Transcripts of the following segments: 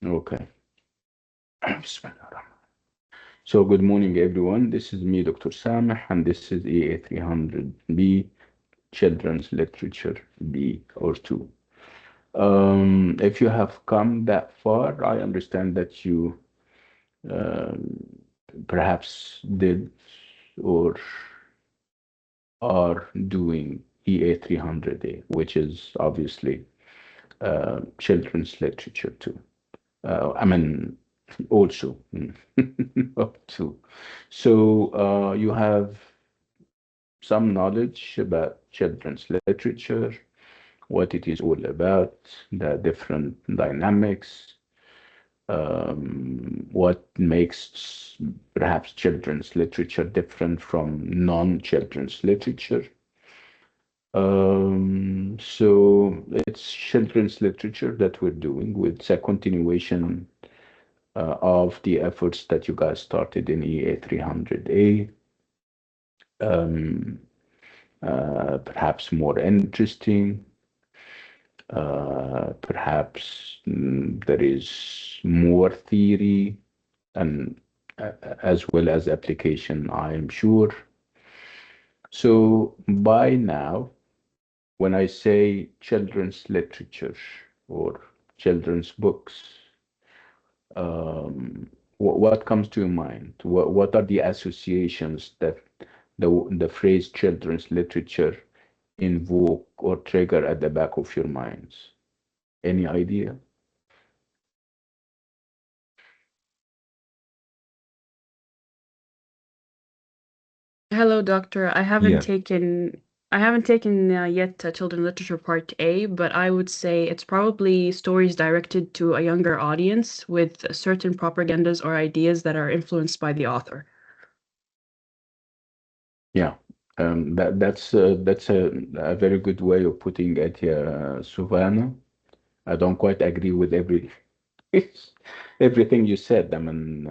Okay. So good morning, everyone. This is me, Dr. Sameh, and this is EA300B Children's Literature B or 2. If you have come that far, I understand that you um, perhaps did or are doing EA300A, which is obviously children's literature too. I mean, also, up to. So you have some knowledge about children's literature, what it is all about, the different dynamics, what makes perhaps children's literature different from non-children's literature. So it's children's literature that we're doing with a continuation of the efforts that you guys started in EA300A. Um, Perhaps more interesting. Perhaps there is more theory and as well as application, I'm sure. So by now, when I say children's literature or children's books, what comes to your mind? What are the associations that the phrase children's literature invoke or trigger at the back of your minds? Any idea? Hello, doctor. Yeah. I haven't taken yet children literature part A, but I would say it's probably stories directed to a younger audience with certain propagandas or ideas that are influenced by the author. Yeah, that's a very good way of putting it, Savannah. I don't quite agree with everything you said. I mean,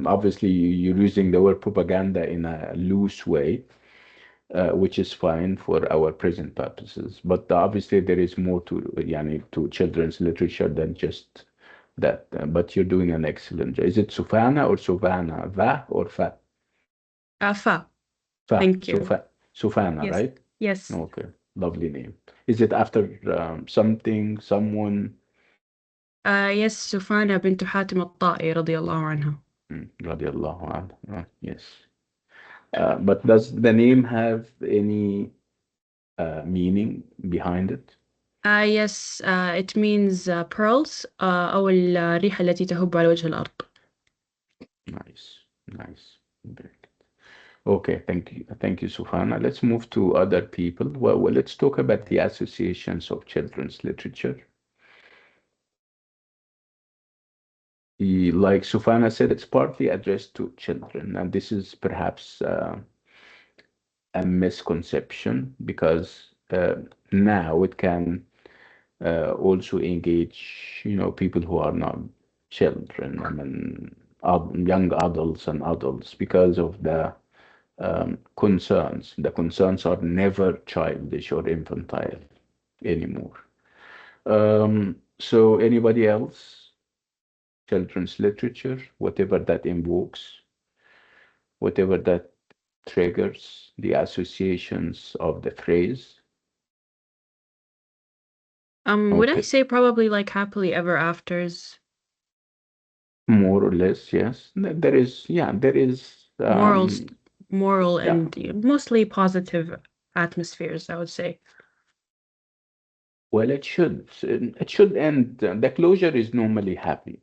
obviously you're using the word propaganda in a loose way, which is fine for our present purposes. But obviously there is more to, yani, to children's literature than just that. But you're doing an excellent job. Is it Sufana or Suvana? Va or fa? Fa. Fa, Thank you. Sufana, Yes. right? Yes. Okay, lovely name. Is it after something, someone? Yes, سفانة بنت حاتم الطائي رضي الله عنها. Radiallahu anhu. Yes. But does the name have any meaning behind it? Yes, it means pearls أو الريح التي تهب على وجه الأرض. Nice, nice. Very good. Okay, thank you, Sufana. Let's move to other people. Well, let's talk about the associations of children's literature. Like Sufana said, it's partly addressed to children, and this is perhaps a misconception because now it can also engage, people who are not children. I mean, young adults and adults because of the concerns. The concerns are never childish or infantile anymore. So anybody else? Children's literature, whatever that invokes, whatever that triggers, the associations of the phrase. Would I Okay, say probably like happily ever afters, more or less, yes. There is, yeah, there is, morals, moral yeah. and mostly positive atmospheres, I would say. Well, it should end. The closure is normally happy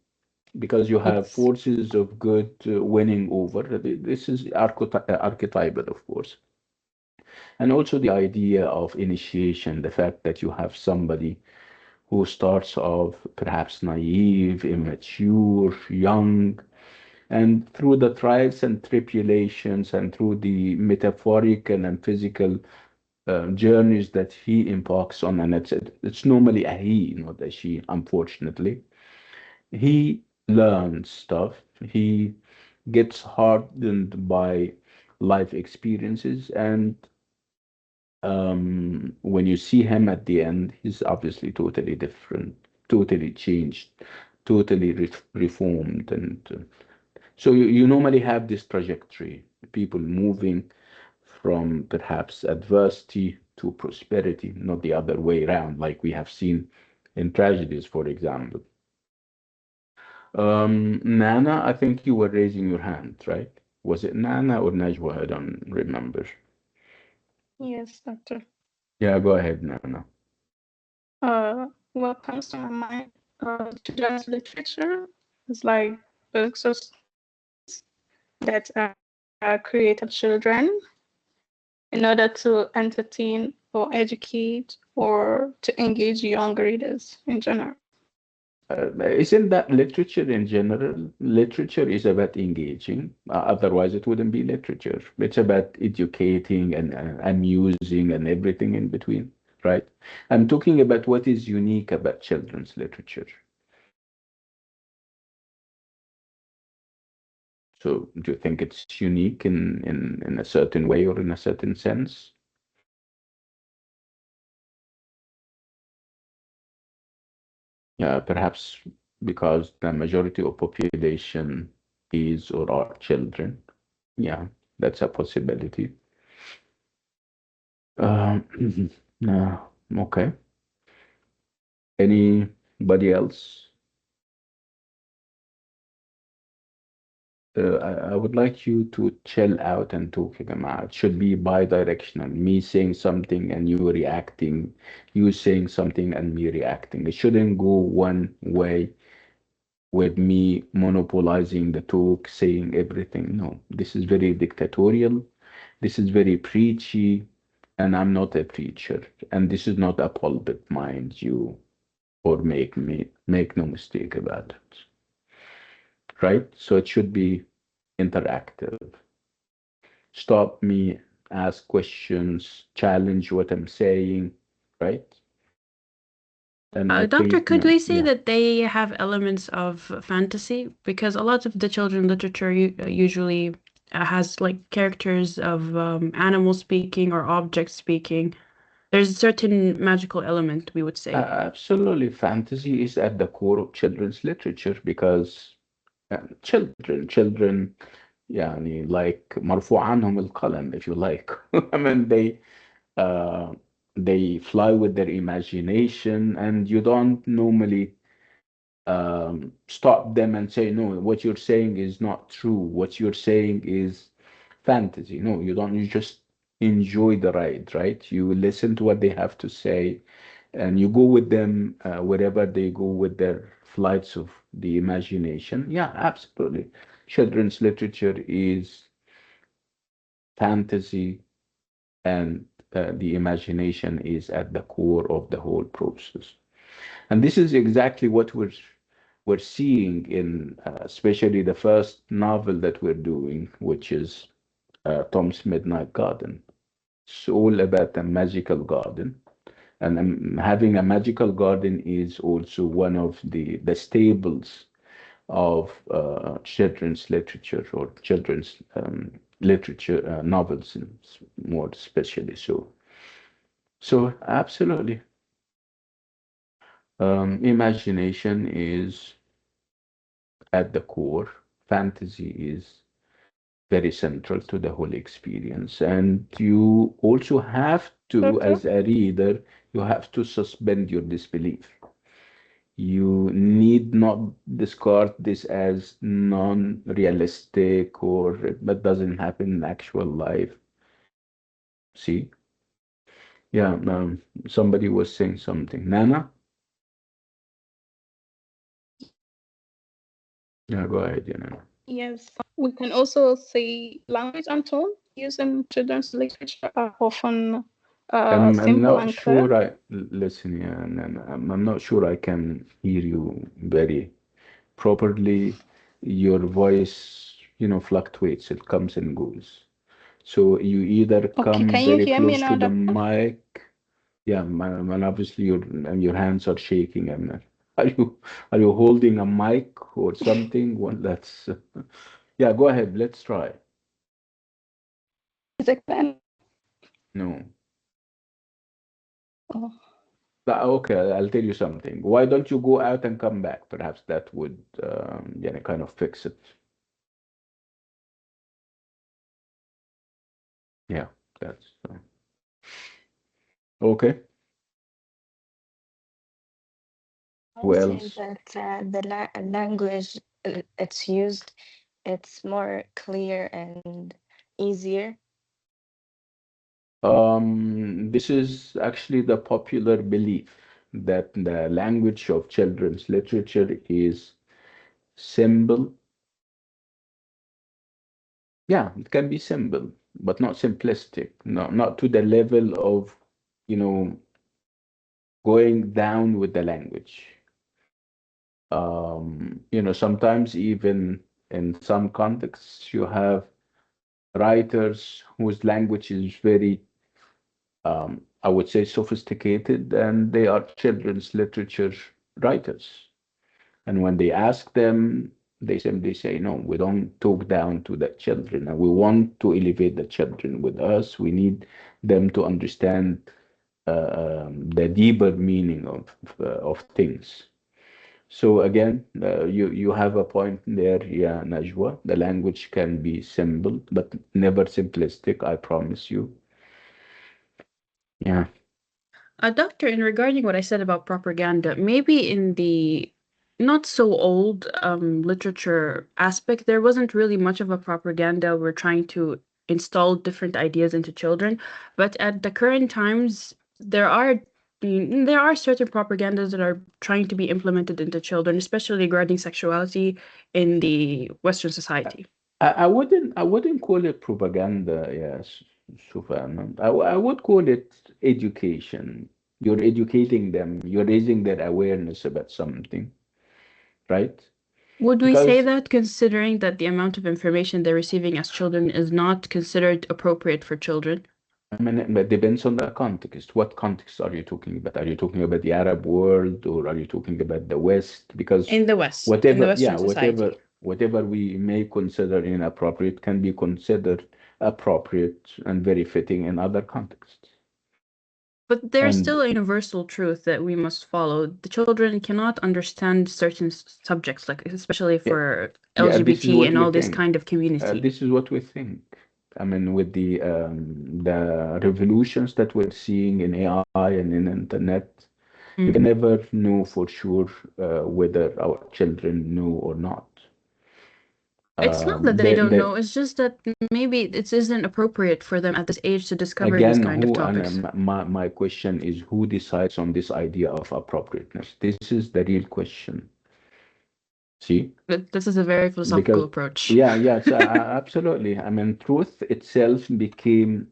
because you have Yes. forces of good winning over. This is archetypal, of course. And also the idea of initiation, the fact that you have somebody who starts off perhaps naive, immature, young, and through the trials and tribulations and through the metaphorical and physical journeys that he embarks on, and it's normally a he, not a she, unfortunately. He learns stuff. He gets hardened by life experiences, and when you see him at the end, he's obviously totally different, totally changed. totally reformed. And so you normally have this trajectory, people moving from perhaps adversity to prosperity, not the other way around, like we have seen in tragedies, for example. Nana, I think you were raising your hand, right? Was it Nana or Najwa? I don't remember. Yes, doctor. Yeah, go ahead, Nana. What comes to my mind, children's literature is like books or stories that are created children in order to entertain or educate or to engage young readers in general. Isn't that literature in general? Literature is about engaging. Otherwise, it wouldn't be literature. It's about educating and amusing and everything in between, right? I'm talking about what is unique about children's literature. So, do you think it's unique in a certain way or in a certain sense? Yeah, perhaps because the majority of population is or are children. Yeah, that's a possibility. No, okay. Anybody else? I would like you to chill out and talk, Jamaa. It should be bi-directional. Me saying something and you reacting, you saying something and me reacting. It shouldn't go one way with me monopolizing the talk, saying everything. No, this is very dictatorial. This is very preachy, and I'm not a preacher. And this is not a pulpit, mind you, or make no mistake about it. Right? So it should be interactive. Stop me, ask questions, challenge what I'm saying, right? And I Doctor, think, could we say yeah, that they have elements of fantasy? Because a lot of the children literature usually has like characters of animals speaking or objects speaking. There's a certain magical element, we would say. absolutely. Fantasy is at the core of children's literature because children, يعني like مرفوع عنهم القلم, if you like. I mean, uh, they fly with their imagination, and you don't normally stop them and say, no, what you're saying is not true. What you're saying is fantasy. No, you don't. You just enjoy the ride, right? You listen to what they have to say, and you go with them wherever they go with their flights of the imagination. Yeah, absolutely. Children's literature is fantasy, and the imagination is at the core of the whole process. And this is exactly what we're seeing in especially the first novel that we're doing, which is Tom's Midnight Garden. It's all about a magical garden. And having a magical garden is also one of the staples of children's literature or children's literature novels, more especially so. So absolutely, imagination is at the core. Fantasy is very central to the whole experience, and you also have to, Doctor? as a reader, you have to suspend your disbelief. You need not discard this as non-realistic or that doesn't happen in actual life. See? Yeah, somebody was saying something. Nana? Yeah, go ahead, you know. Yes. We can also say language and tone used in children's literature are often I'm simple not and clear. sure listen, yeah, and I'm not sure I can hear you very properly. Your voice, fluctuates. It comes and goes. So you either Okay, come can you very hear me close now, to the doctor? mic. Yeah, and obviously your hands are shaking. I'm not, are you holding a mic or something? Well, that's yeah. Go ahead. Let's try. Is it clear? No. Oh. Okay, I'll tell you something. Why don't you go out and come back? Perhaps that would, yeah, kind of fix it. Yeah, that's okay. I Who say else? that the language it's used, it's more clear and easier. This is actually the popular belief that the language of children's literature is simple. Yeah, it can be simple, but not simplistic. No, not to the level of, you know, going down with the language. Sometimes even in some contexts, you have writers whose language is very, I would say, sophisticated, and they are children's literature writers. And when they ask them, they simply say, no, we don't talk down to the children, and we want to elevate the children with us. We need them to understand the deeper meaning of things. So again, you have a point there, yeah, Najwa. The language can be simple, but never simplistic, I promise you. Yeah. Doctor, in regarding what I said about propaganda, maybe in the not so old literature aspect, there wasn't really much of a propaganda. We're trying to install different ideas into children, but at the current times, there are certain propagandas that are trying to be implemented into children, especially regarding sexuality in the Western society. I wouldn't call it propaganda, yes, Sufan. I would call it education. You're educating them, you're raising their awareness about something, right? Would we say Because that considering that the amount of information they're receiving as children is not considered appropriate for children? I mean, it depends on the context. What context are you talking about? Are you talking about the Arab world or are you talking about the West? Because In the West, in the whatever, yeah, Western whatever, society. whatever we may consider inappropriate can be considered appropriate and very fitting in other contexts. But there's And still a universal truth that we must follow. The children cannot understand certain subjects, like especially yeah, for yeah, this is LGBT what and we all this think. kind of community. This is what we think. I mean, with the revolutions that we're seeing in AI and in internet, you can Mm. never know for sure whether our children know or not. It's not that they don't They know, it's just that maybe it isn't appropriate for them at this age to discover these again, kind of who and topics. my question is who decides on this idea of appropriateness? This is the real question. See? But this is a very philosophical Because approach. yeah, yes, absolutely. I mean, truth itself became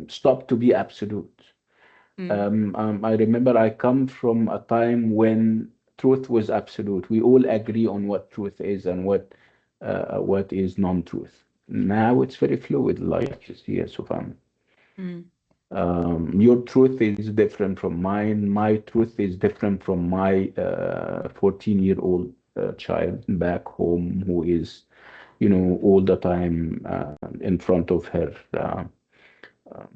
stopped to be absolute. Mm. I remember I come from a time when truth was absolute. We all agree on what truth is and what is non-truth. Now it's very fluid, like you see, Sufan. Mm. Your truth is different from mine. My truth is different from my 14-year-old child back home who is, all the time in front of her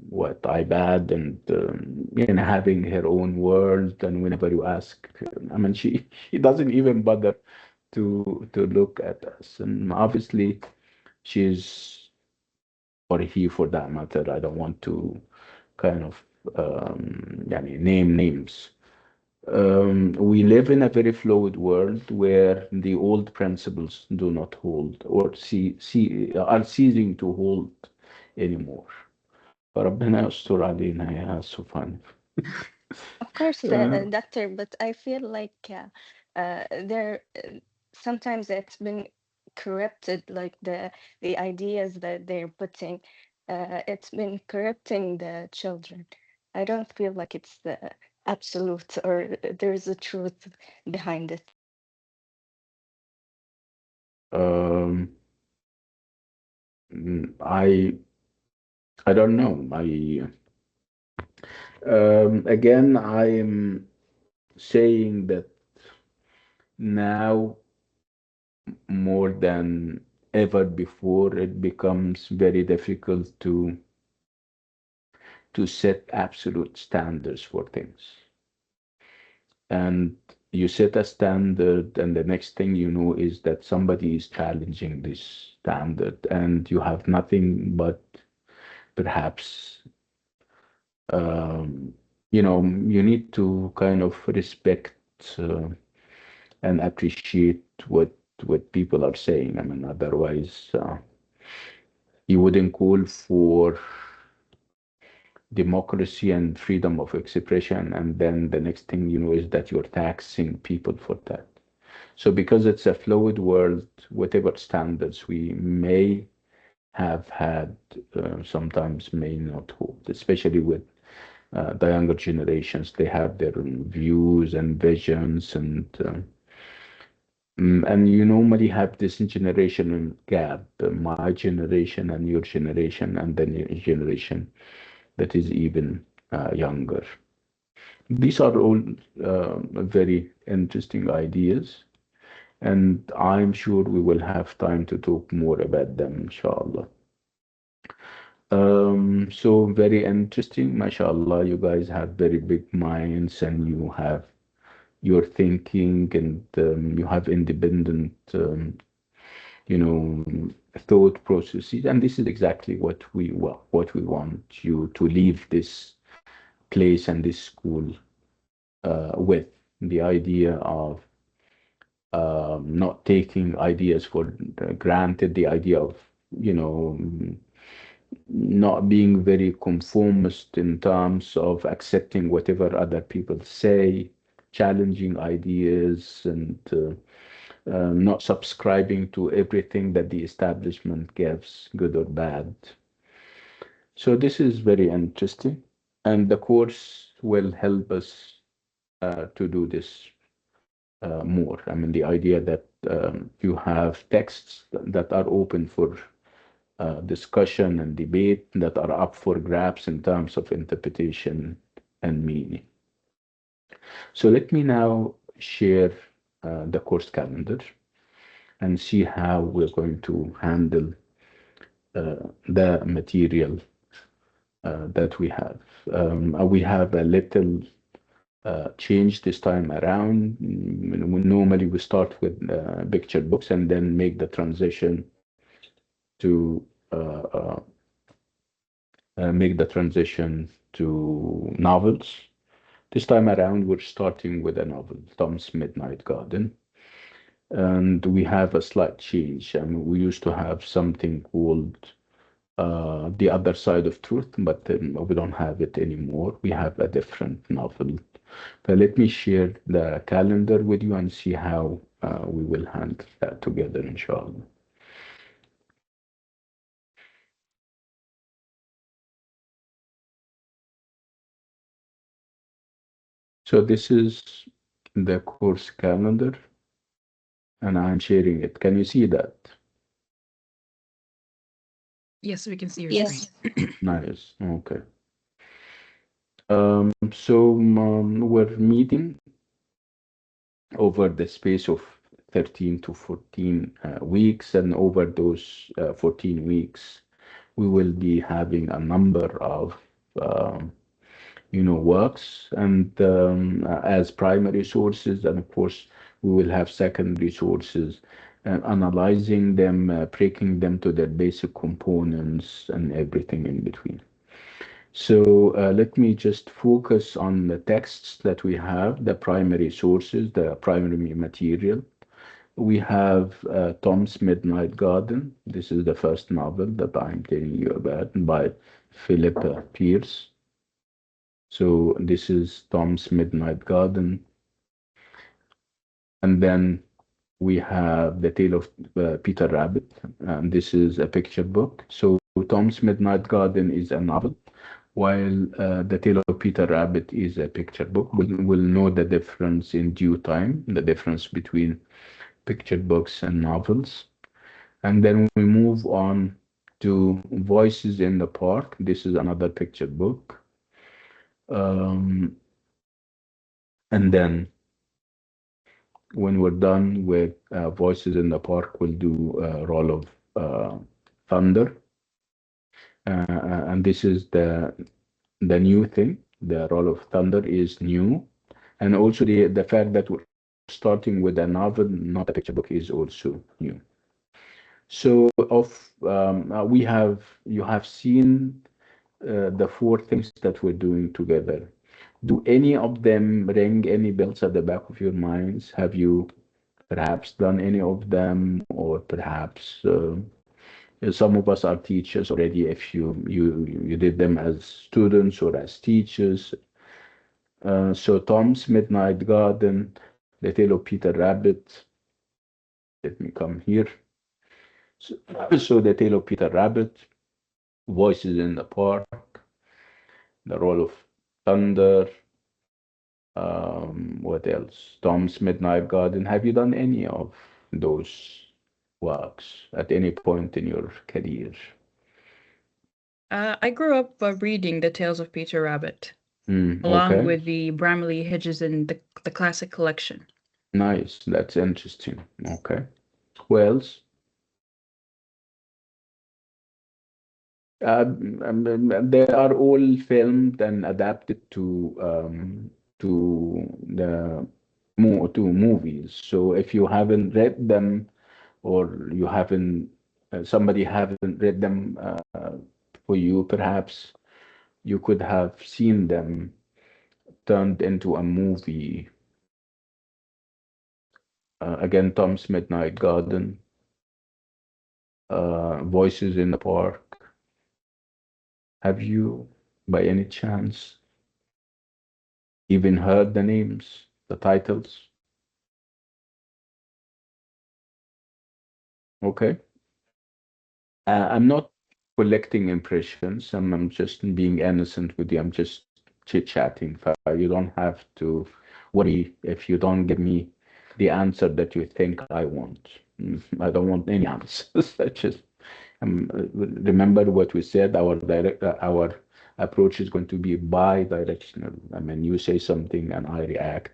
what iPad and having her own world. And whenever you ask, I mean, she doesn't even bother to look at us. And obviously, she's or he for that matter. I don't want to kind of name names. We live in a very fluid world where the old principles do not hold or are ceasing to hold anymore. فربنا يستر علينا يا سبحان. Of course, Uh, doctor, but I feel like there sometimes it's been corrupted, like the ideas that they're putting, it's been corrupting the children. I don't feel like it's the absolute or there's a truth behind it. um, I don't know. Again, I am saying that now more than ever before, it becomes very difficult to set absolute standards for things. and you set a standard, and the next thing you know is that somebody is challenging this standard, and you have nothing but perhaps, um, you need to kind of respect uh, and appreciate what people are saying. I mean, otherwise, you wouldn't call for democracy and freedom of expression, and then the next thing you know is that you're taxing people for that. So because it's a fluid world, whatever standards we may have had, sometimes may not hold, especially with the younger generations. They have their own views and visions, and you normally have this generational gap, my generation and your generation, and then your generation that is even younger. These are all very interesting ideas, and I'm sure we will have time to talk more about them, inshallah. So very interesting, mashallah. You guys have very big minds, and you have your thinking, and you have independent, you know, thought processes. And this is exactly what we want you to leave this place and this school with the idea of not taking ideas for granted, the idea of, you know, not being very conformist in terms of accepting whatever other people say, challenging ideas, and not subscribing to everything that the establishment gives, good or bad. So this is very interesting, and the course will help us to do this more. I mean, the idea that you have texts that are open for discussion and debate, that are up for grabs in terms of interpretation and meaning. So let me now share the course calendar and see how we're going to handle the material that we have. We have a little change this time around. Normally we start with picture books and then make the transition to novels. This time around, we're starting with a novel, Tom's Midnight Garden, and we have a slight change. I mean, we used to have something called The Other Side of Truth, but we don't have it anymore. We have a different novel. But let me share the calendar with you and see how we will handle that together, inshallah. So this is the course calendar, and I'm sharing it. Can you see that? Yes, we can see your Yes. screen. Nice. Okay. So we're meeting over the space of 13 to 14 weeks, and over those 14 weeks, we will be having a number of um, works, and as primary sources, and of course we will have secondary sources, analyzing them, breaking them to their basic components and everything in between. So let me just focus on the texts that we have, the primary sources, the primary material. We have Tom's Midnight Garden. This is the first novel that I'm telling you about by Philippa Pierce. So this is Tom's Midnight Garden. And then we have The Tale of Peter Rabbit. And this is a picture book. So Tom's Midnight Garden is a novel, while The Tale of Peter Rabbit is a picture book. We'll know the difference in due time, the difference between picture books and novels. And then we move on to Voices in the Park. This is another picture book. And then when we're done with Voices in the Park, we'll do Roll of Thunder. And this is the new thing. The Roll of Thunder is new. And also the fact that we're starting with a novel, not a picture book, is also new. So you have seen the four things that we're doing together. Do any of them ring any bells at the back of your minds? Have you perhaps done any of them, or perhaps some of us are teachers already. If you did them as students or as teachers. So Tom's Midnight Garden, The Tale of Peter Rabbit. Let me come here. So, so The Tale of Peter Rabbit, Voices in the Park, The Roll of Thunder. What else? Tom's Midnight Garden. Have you done any of those works at any point in your career? I grew up reading The Tales of Peter Rabbit, along Okay, with the Bramley Hedges in the classic collection. nice. That's interesting. Okay. Who else? They are all filmed and adapted to the to movies. So if you haven't read them, or you haven't somebody haven't read them for you, perhaps you could have seen them turned into a movie. Again, Tom's Midnight Garden, Voices in the Park. Have you, by any chance, even heard the names, the titles? Okay. I'm not collecting impressions. I'm just being innocent with you. I'm just chit-chatting. You don't have to worry if you don't give me the answer that you think I want. I don't want any answers. I just remember what we said. Our approach is going to be bi-directional. I mean, you say something and I react.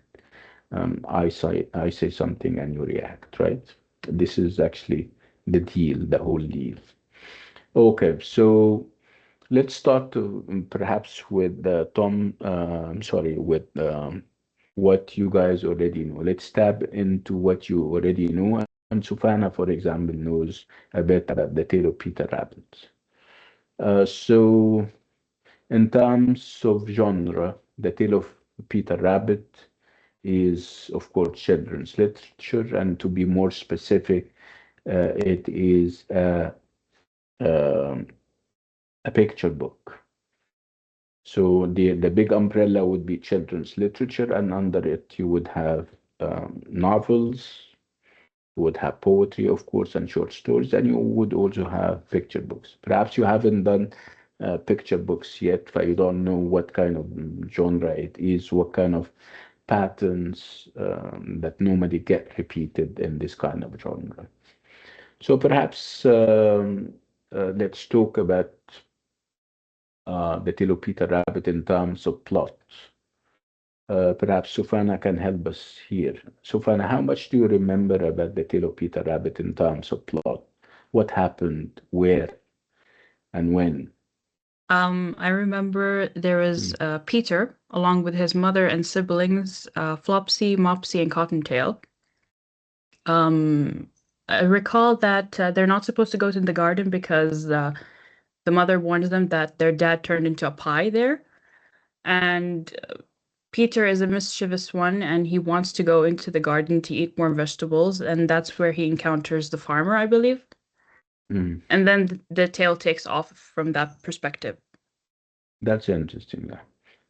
I say something and you react, right? This is actually the deal, the whole deal. Okay, so let's start perhaps with Tom. I'm sorry, with what you guys already know. Let's tap into what you already know. And Sufana, for example, knows a bit about the tale of Peter Rabbit. So, in terms of genre, the tale of Peter Rabbit is, of course, children's literature, and to be more specific, it is um, a picture book. So the big umbrella would be children's literature, and under it you would have novels, you would have poetry, of course, and short stories, and you would also have picture books. Perhaps you haven't done picture books yet, but you don't know what kind of genre it is, what kind of patterns that normally get repeated in this kind of genre. So perhaps let's talk about the Tale of Peter Rabbit in terms of plot. Perhaps Sufana can help us here. Sufana, how much do you remember about the Tale of Peter Rabbit in terms of plot? What happened, where, and when? I remember there was Mm, Peter, along with his mother and siblings, Flopsy, Mopsy, and Cottontail. Um, I recall that they're not supposed to go to the garden because the mother warns them that their dad turned into a pie there. And Peter is a mischievous one and he wants to go into the garden to eat more vegetables. And that's where he encounters the farmer, I believe. mm. And then the tale takes off from that perspective. That's interesting. Yeah.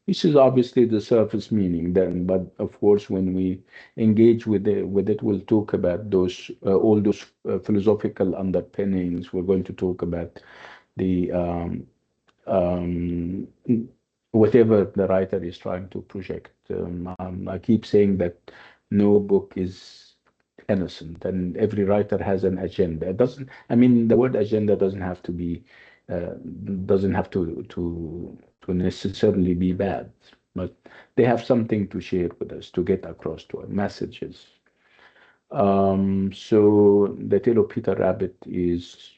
This is obviously the surface meaning then, but of course, when we engage with it, we'll talk about those all those philosophical underpinnings. We're going to talk about the um, whatever the writer is trying to project. I keep saying that no book is innocent, and every writer has an agenda. It doesn't, I mean, the word agenda doesn't have to be, uh, doesn't have to necessarily be bad, but they have something to share with us to get across to our messages. So the Tale of Peter Rabbit is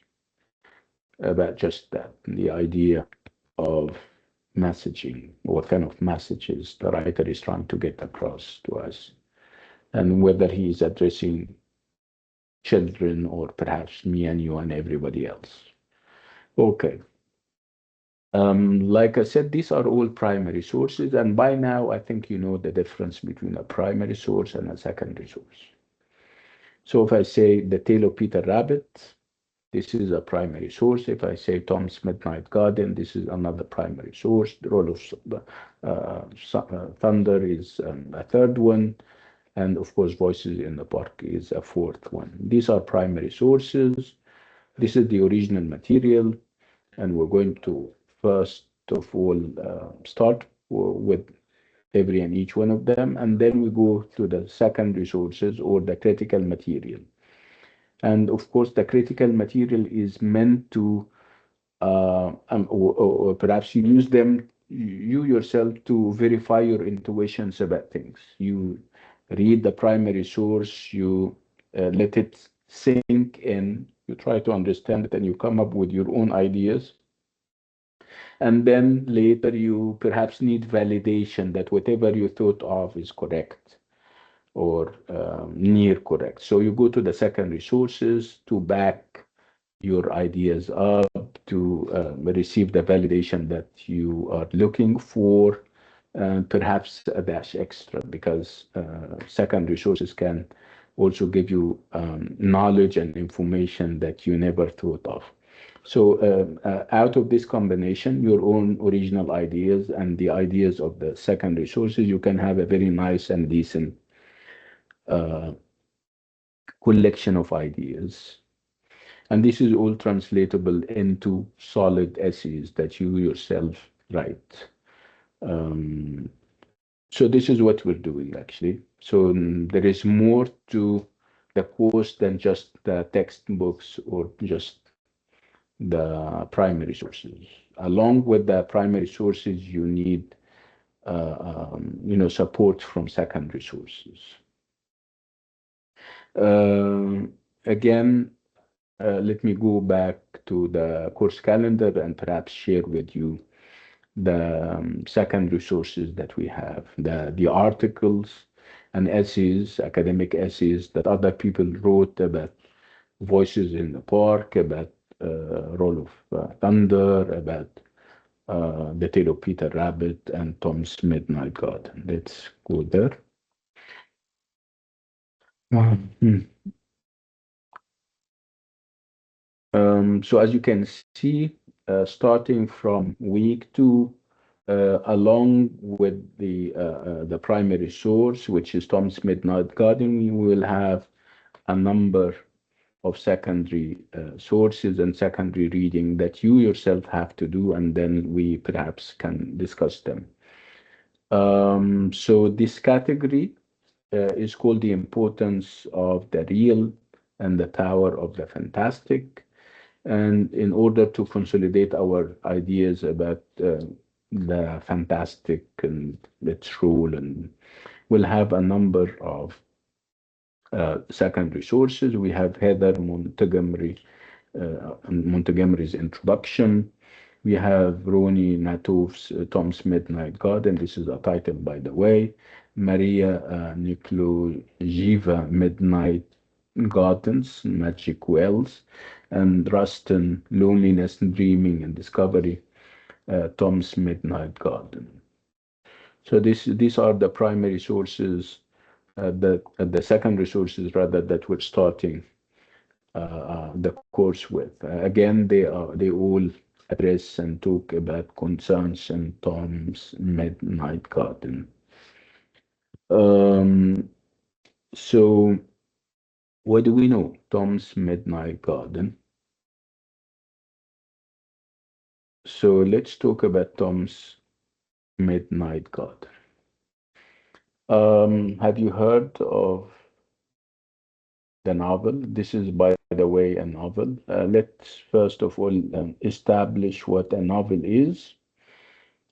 about just that, the idea of messaging, what kind of messages the writer is trying to get across to us, and whether he is addressing children or perhaps me and you and everybody else. Okay. Like I said, these are all primary sources, and by now I think you know the difference between a primary source and a secondary source. So if I say The Tale of Peter Rabbit, this is a primary source. If I say Tom's Midnight Garden, this is another primary source. The Roll of Thunder is a third one. And of course, Voices in the Park is a fourth one. These are primary sources. This is the original material. And we're going to first of all start with every and each one of them. And then we go to the secondary sources or the critical material. And of course, the critical material is meant to, or perhaps you use them, you yourself, to verify your intuitions about things. You read the primary source, you let it sink in, you try to understand it, and you come up with your own ideas. And then later you perhaps need validation that whatever you thought of is correct or near correct. So you go to the secondary sources to back your ideas up, to receive the validation that you are looking for, and perhaps a dash extra, because secondary sources can also give you knowledge and information that you never thought of. So out of this combination, your own original ideas and the ideas of the secondary sources, you can have a very nice and decent uh, collection of ideas. And this is all translatable into solid essays that you yourself write. Um, so this is what we're doing actually. So there is more to the course than just the textbooks or just the primary sources. Along with the primary sources, you need support from secondary sources. Um Again, let me go back to the course calendar and perhaps share with you the secondary sources that we have, the articles and essays, academic essays that other people wrote about Voices in the Park, about Roll of Thunder, about The Tale of Peter Rabbit and Tom's Midnight Garden. Let's go there. Mhm. So as you can see, starting from week 2, along with the primary source, which is Tom's Midnight Garden, we will have a number of secondary sources and secondary reading that you yourself have to do, and then we perhaps can discuss them. So this category is called The Importance of the Real and the Power of the Fantastic. And in order to consolidate our ideas about the fantastic and its role, and we'll have a number of secondary sources. We have Heather Montgomery's introduction. We have Roni Natov's Tom's Midnight Garden. This is a title, by the way. Maria Nikolojiva Midnight Gardens, Magic Wells, and Rustin Loneliness, Dreaming, and Discovery, Tom's Midnight Garden. So these are the primary sources, the secondary sources rather, that we're starting the course with. Again, they all address and talk about concerns in Tom's Midnight Garden. Um, so what do we know? Tom's Midnight Garden. So let's talk about Tom's Midnight Garden. Have you heard of the novel? This is, by the way, a novel. Let's first of all establish what a novel is,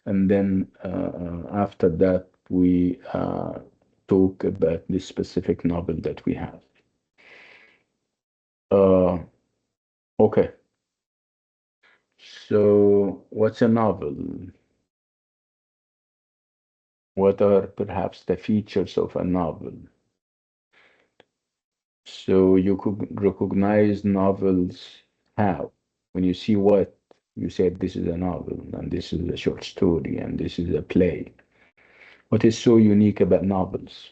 and then after that we talk about this specific novel that we have. Uh, okay. So what's a novel? What are perhaps the features of a novel? So you could recognize novels how? When you see what, you said this is a novel, and this is a short story, and this is a play. What is so unique about novels?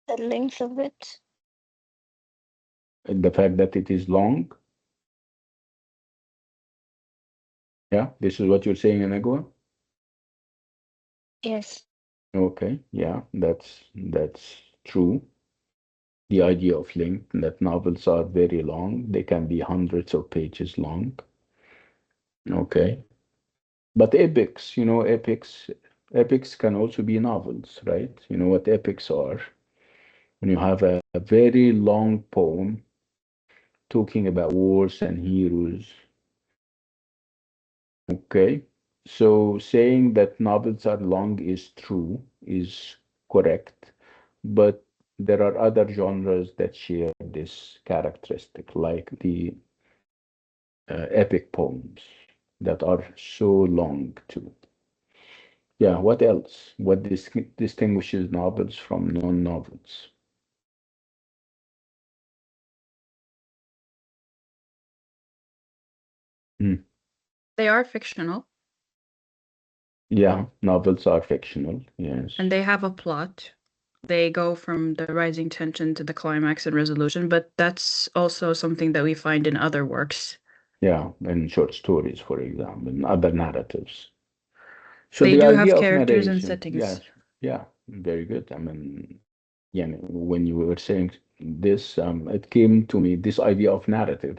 The length of it. The fact that it is long? Yeah, this is what you're saying, Anagua? Yes. Okay, yeah, that's true. The idea of length, that novels are very long. They can be hundreds of pages long. Okay. But epics, epics can also be novels, right? You know what epics are? When you have a very long poem talking about wars and heroes. Okay. So saying that novels are long is true, is correct. But there are other genres that share this characteristic, like the epic poems that are so long too. Yeah, what else? What distinguishes novels from non-novels? Hmm. They are fictional Yeah, novels are fictional, yes. and they have a plot. They go from the rising tension to the climax and resolution, but that's also something that we find in other works. Yeah, and short stories, for example, and other narratives. So They the do have idea of characters and narration, settings. yes, yeah, very good. I mean, yeah, when you were saying this, it came to me, this idea of narrative.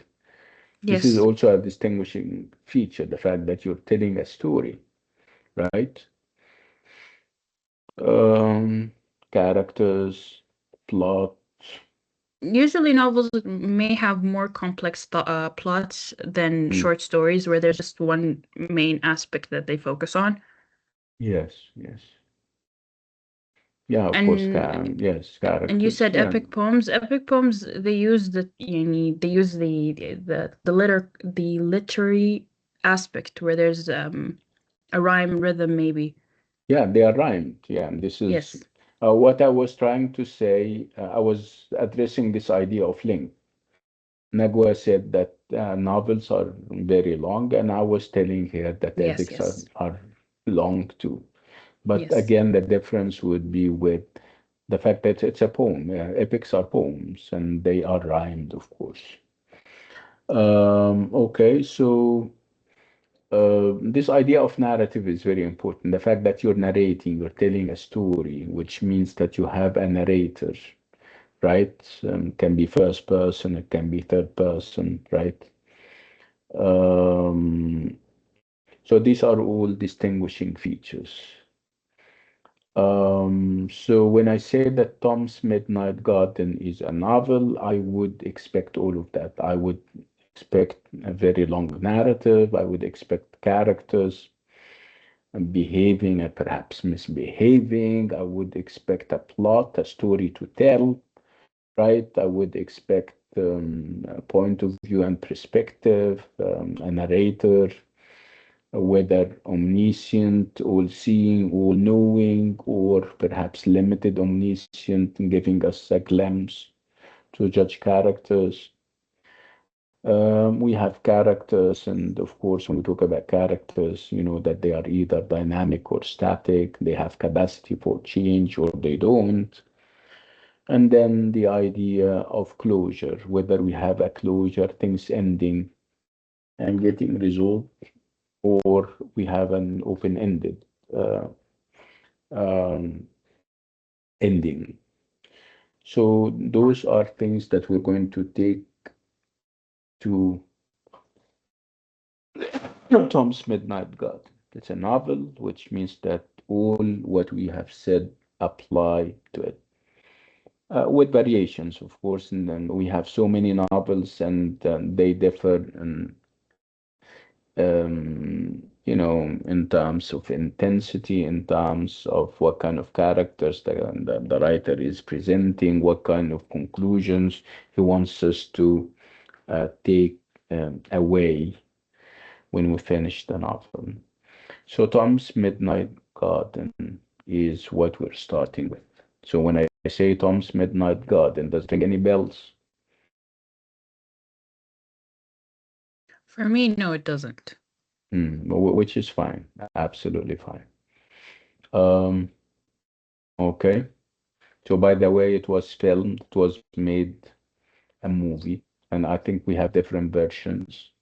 This is Yes. also a distinguishing feature, the fact that you're telling a story, right? Um, Characters, plot. Usually novels may have more complex plots than Mm, short stories where there's just one main aspect that they focus on. yes, yes. Yeah, of course, And yes, and you characters. said Yeah, epic poems. Epic poems, they use they use the literary aspect where there's a rhyme rhythm maybe. yeah, they are rhymed. Yeah, and this is Yes. what I was trying to say. I was addressing this idea of length. Nagua said that novels are very long, and I was telling her that Yes, epics yes. are long too. But Yes. again, the difference would be with the fact that it's a poem. Epics are poems, and they are rhymed, of course. Okay, so this idea of narrative is very important. The fact that you're narrating, you're telling a story, which means that you have a narrator, right? Can be first person, it can be third person, right? Um, so these are all distinguishing features. So when I say that Tom's Midnight Garden is a novel, I would expect all of that. I would expect a very long narrative. I would expect characters behaving and perhaps misbehaving. I would expect a plot, a story to tell, right? I would expect a point of view and perspective, a narrator, whether omniscient, all-seeing, all-knowing, or perhaps limited omniscient, giving us a glimpse to judge characters. We have characters, and of course, when we talk about characters, you know that they are either dynamic or static, they have capacity for change or they don't. And then the idea of closure, whether we have a closure, things ending and getting resolved, or we have an open-ended uh, um, ending. So those are things that we're going to take to Tom's Midnight Garden. It's a novel, which means that all what we have said apply to it. With variations, of course, and then we have so many novels and they differ in terms of intensity, in terms of what kind of characters the writer is presenting, what kind of conclusions he wants us to take away when we finish the novel. So Tom's Midnight Garden is what we're starting with. So when I say Tom's Midnight Garden, does it ring any bells? For me, no, it doesn't. Which is fine, absolutely fine. Um, okay. So by the way, it was filmed, it was made a movie, and I think we have different versions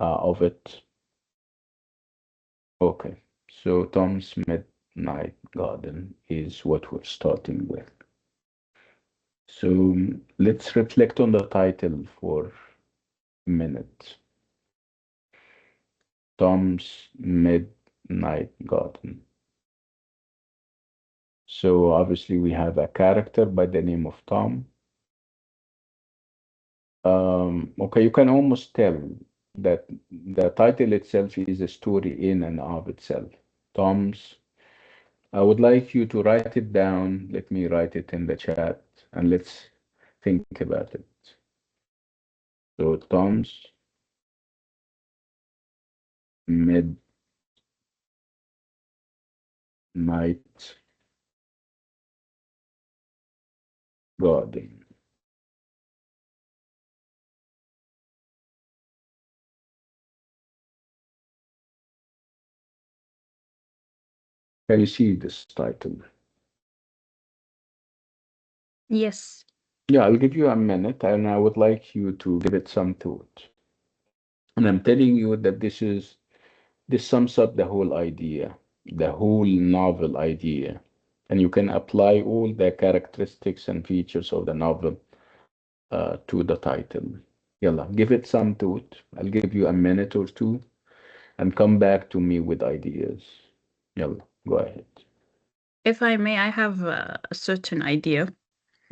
of it. Okay. So Tom's Midnight Garden is what we're starting with. So let's reflect on the title for a minute. Tom's Midnight Garden. So obviously we have a character by the name of Tom. Okay, you can almost tell that the title itself is a story in and of itself. Tom's. I would like you to write it down. Let me write it in the chat and let's think about it. So Tom's Midnight Garden. Can you see this title? Yes. Yeah, I'll give you a minute and I would like you to give it some thought. And I'm telling you that this sums up the whole idea, the whole novel idea. And you can apply all the characteristics and features of the novel to the title. Yalla, give it some thought. I'll give you a minute or two and come back to me with ideas. Yalla, go ahead. If I may, I have a certain idea.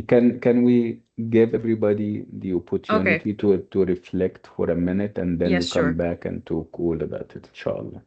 Can we give everybody the Okay. opportunity to reflect for a minute and then we Yes, come sure. back and talk all about it, inshallah.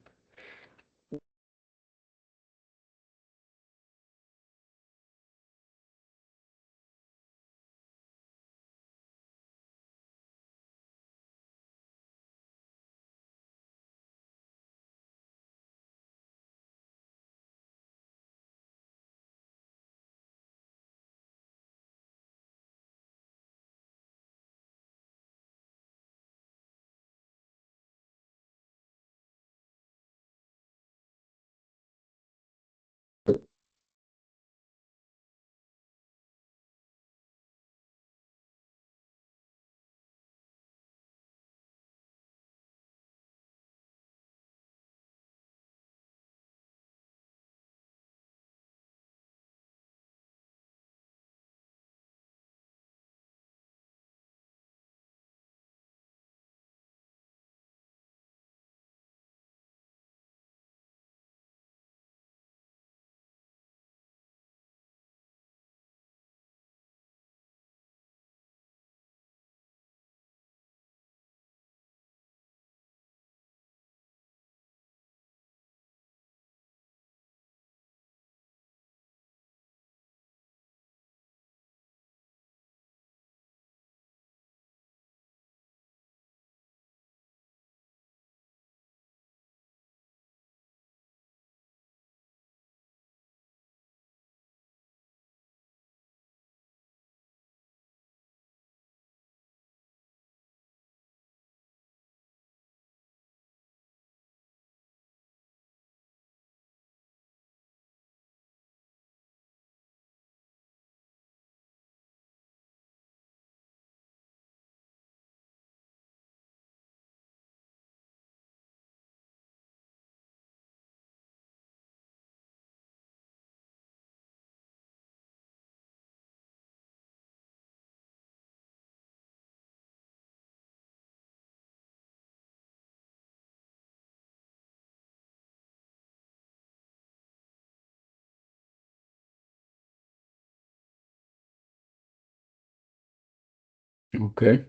Okay,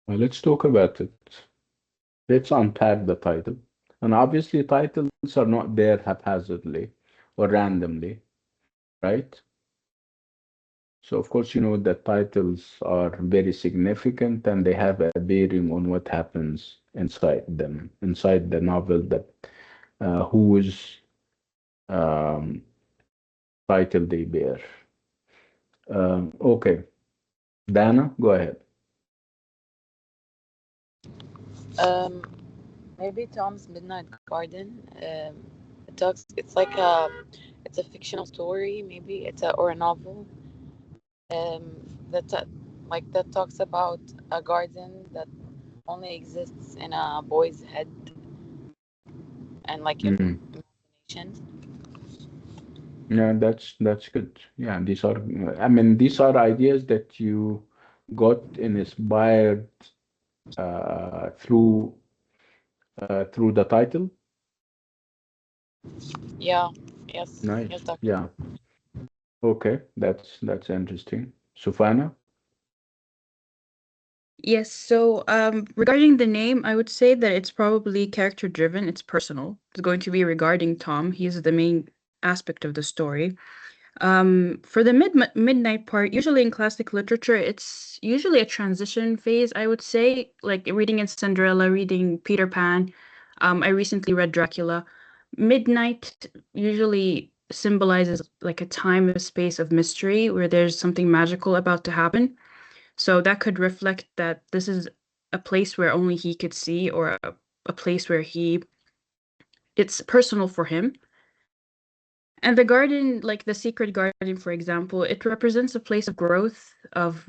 well, let's talk about it. Let's unpack the title. And obviously, titles are not there haphazardly or randomly, right? So, of course, you know that titles are very significant and they have a bearing on what happens inside the novel that whose um, title they bear. Okay, Dana, go ahead. Um, Maybe Tom's Midnight Garden. It talks. It's a fictional story. Maybe or a novel. That that talks about a garden that only exists in a boy's head and Mm. imagination. Yeah, that's good. Yeah, these are, I mean, these are ideas that you got inspired through through the title. Yeah. Yes. Yes, Nice. Doctor. Yeah. Okay, that's interesting. Sufana? Yes, so regarding the name, I would say that it's probably character driven, it's personal. It's going to be regarding Tom. He is the main aspect of the story. For the midnight part, usually in classic literature, it's usually a transition phase, I would say, like reading in Cinderella, reading Peter Pan. I recently read Dracula. Midnight usually symbolizes like a time, a space of mystery where there's something magical about to happen. So that could reflect that this is a place where only he could see, or a place where it's personal for him. And the garden, like the secret garden, for example, it represents a place of growth, of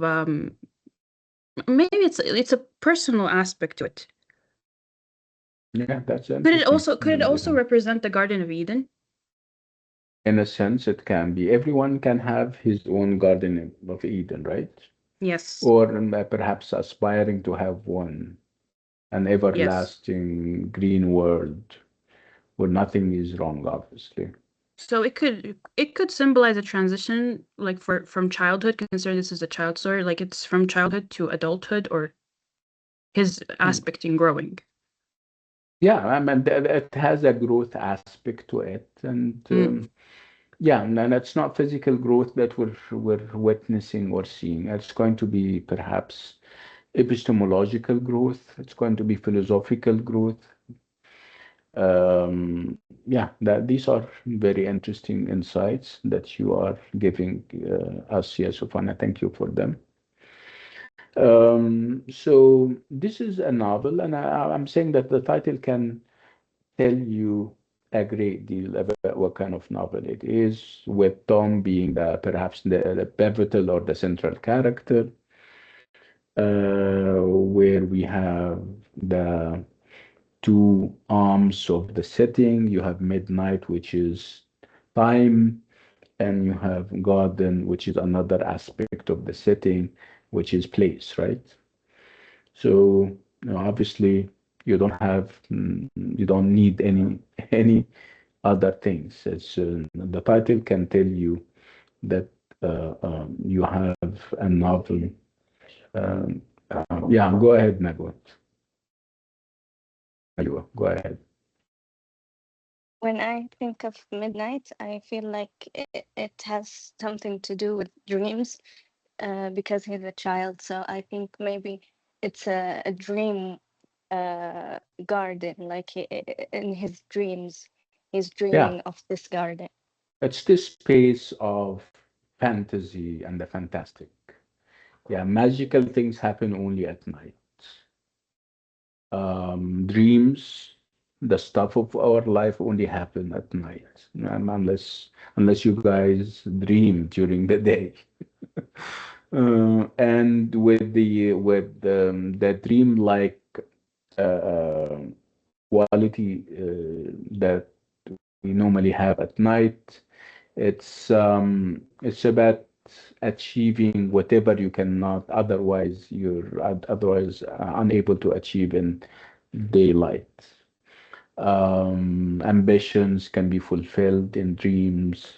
maybe it's a personal aspect to it. Yeah, that's Could it interesting. also could it And also represent the Garden of Eden? in a sense, it can be. Everyone can have his own Garden of Eden, right? Yes. Or perhaps aspiring to have one, an Yes. everlasting green world where nothing is wrong, obviously. So it could symbolize a transition, like from childhood, considering this is a child story, like it's from childhood to adulthood, or his Mm. aspect in growing. Yeah, I mean, it has a growth aspect to it. And Mm. yeah, and it's not physical growth that we're witnessing or seeing. It's going to be perhaps epistemological growth. It's going to be philosophical growth. Yeah, these are very interesting insights that you are giving us here, Sufana. Thank you for them. So this is a novel, and I'm saying that the title can tell you a great deal about what kind of novel it is, with Tom being perhaps the pivotal or the central character, where we have the two arms of the setting. You have midnight, which is time, and you have garden, which is another aspect of the setting, which is place, right? So, obviously, you don't need any other things. The title can tell you that you have a novel. Um, yeah, go ahead, Nagwat. Go ahead. When I think of midnight, I feel like it has something to do with dreams, because he's a child. So I think maybe it's a dream garden, like in his dreams, he's Yeah, dreaming of this garden. it's this space of fantasy and the fantastic. Yeah, magical things happen only at night. Dreams, the stuff of our life only happen at night, unless you guys dream during the day. And with the dream-like uh, quality that we normally have at night, it's about achieving whatever you cannot otherwise unable to achieve in daylight. Ambitions can be fulfilled in dreams.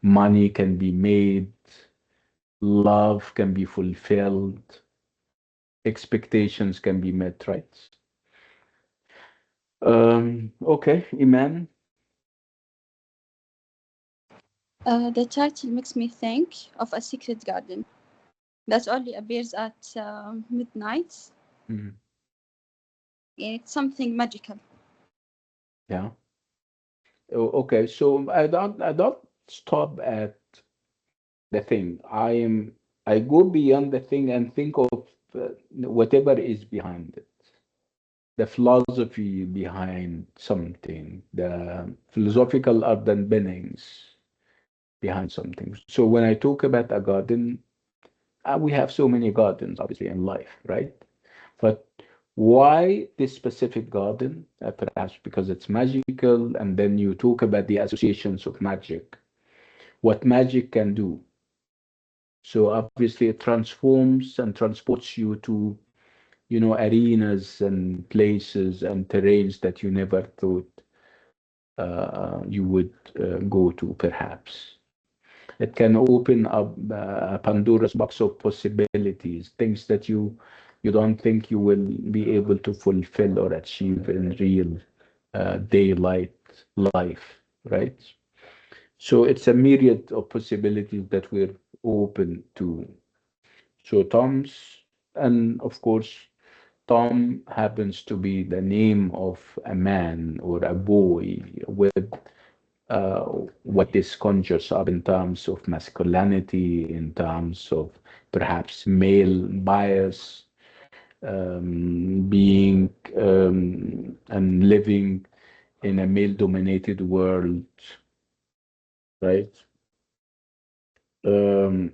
Money can be made. Love can be fulfilled. Expectations can be met, right? Okay, Iman. The title makes me think of a secret garden that only appears at midnight. Mhm. It's something magical. Yeah. Okay. So I don't stop at the thing. I go beyond the thing and think of whatever is behind it, the philosophy behind something, the philosophical underpinnings behind something. So when I talk about a garden, we have so many gardens, obviously, in life, right? But why this specific garden? Perhaps because it's magical, and then you talk about the associations of magic, what magic can do. So obviously, it transforms and transports you to, arenas and places and terrains that you never thought you would go to, perhaps. It can open up Pandora's box of possibilities, things that you don't think you will be able to fulfill or achieve in real daylight life, right? So it's a myriad of possibilities that we're open to. So and of course, Tom happens to be the name of a man or a boy with uh, what this conjures up in terms of masculinity, in terms of perhaps male bias, being and living in a male-dominated world, right? Um,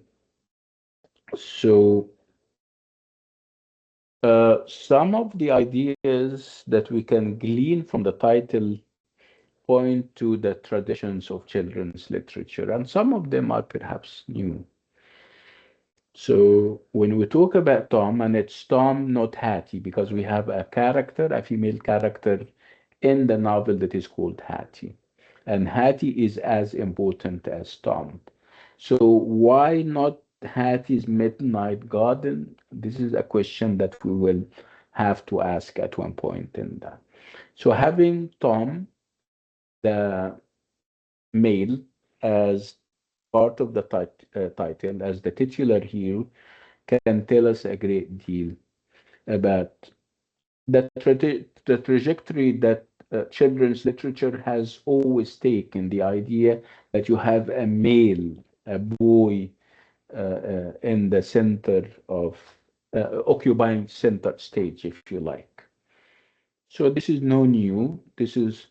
so some of the ideas that we can glean from the title point to the traditions of children's literature, and some of them are perhaps new. So when we talk about Tom, and it's Tom, not Hattie, because we have a character, a female character in the novel that is called Hattie. And Hattie is as important as Tom. So why not Hattie's Midnight Garden? This is a question that we will have to ask at one point in that. So having Tom, the male, as part of the title, as the titular hero, can tell us a great deal about the trajectory that children's literature has always taken, the idea that you have a male, a boy, in the center of occupying center stage, if you like. So this is no new. This is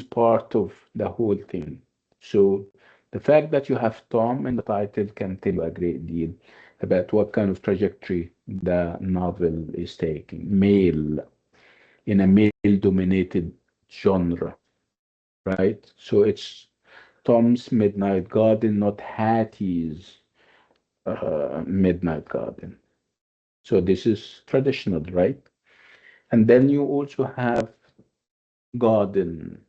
part of the whole thing. So the fact that you have Tom in the title can tell you a great deal about what kind of trajectory the novel is taking. Male in a male-dominated genre, right? So it's Tom's Midnight Garden, not Hattie's Midnight Garden. So this is traditional, right? And then you also have garden,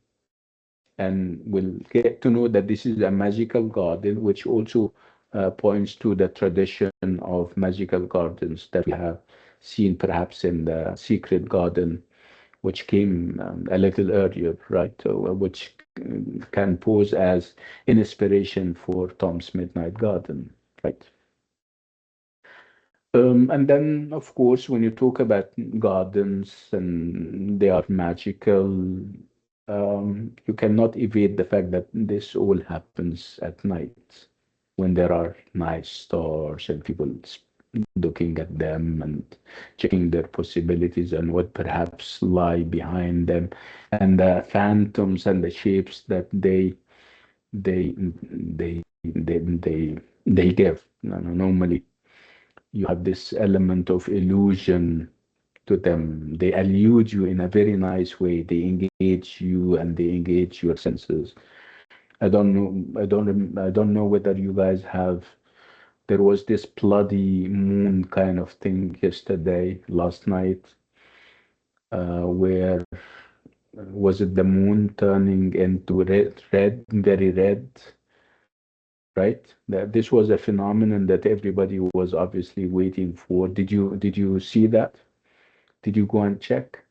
and we'll get to know that this is a magical garden, which also points to the tradition of magical gardens that we have seen perhaps in the Secret Garden, which came a little earlier, right? Which can pose as inspiration for Tom's Midnight Garden, right? And then, of course, when you talk about gardens and they are magical, you cannot evade the fact that this all happens at night when there are nice stars and people looking at them and checking their possibilities and what perhaps lie behind them, and the phantoms and the shapes that they give. Normally you have this element of illusion to them. They elude you in a very nice way. They engage you and they engage your senses. I don't know whether you guys have. There was this bloody moon kind of thing yesterday, last night, where was it the moon turning into red, very red, right? This was a phenomenon that everybody was obviously waiting for. Did you see that? Did you go and check?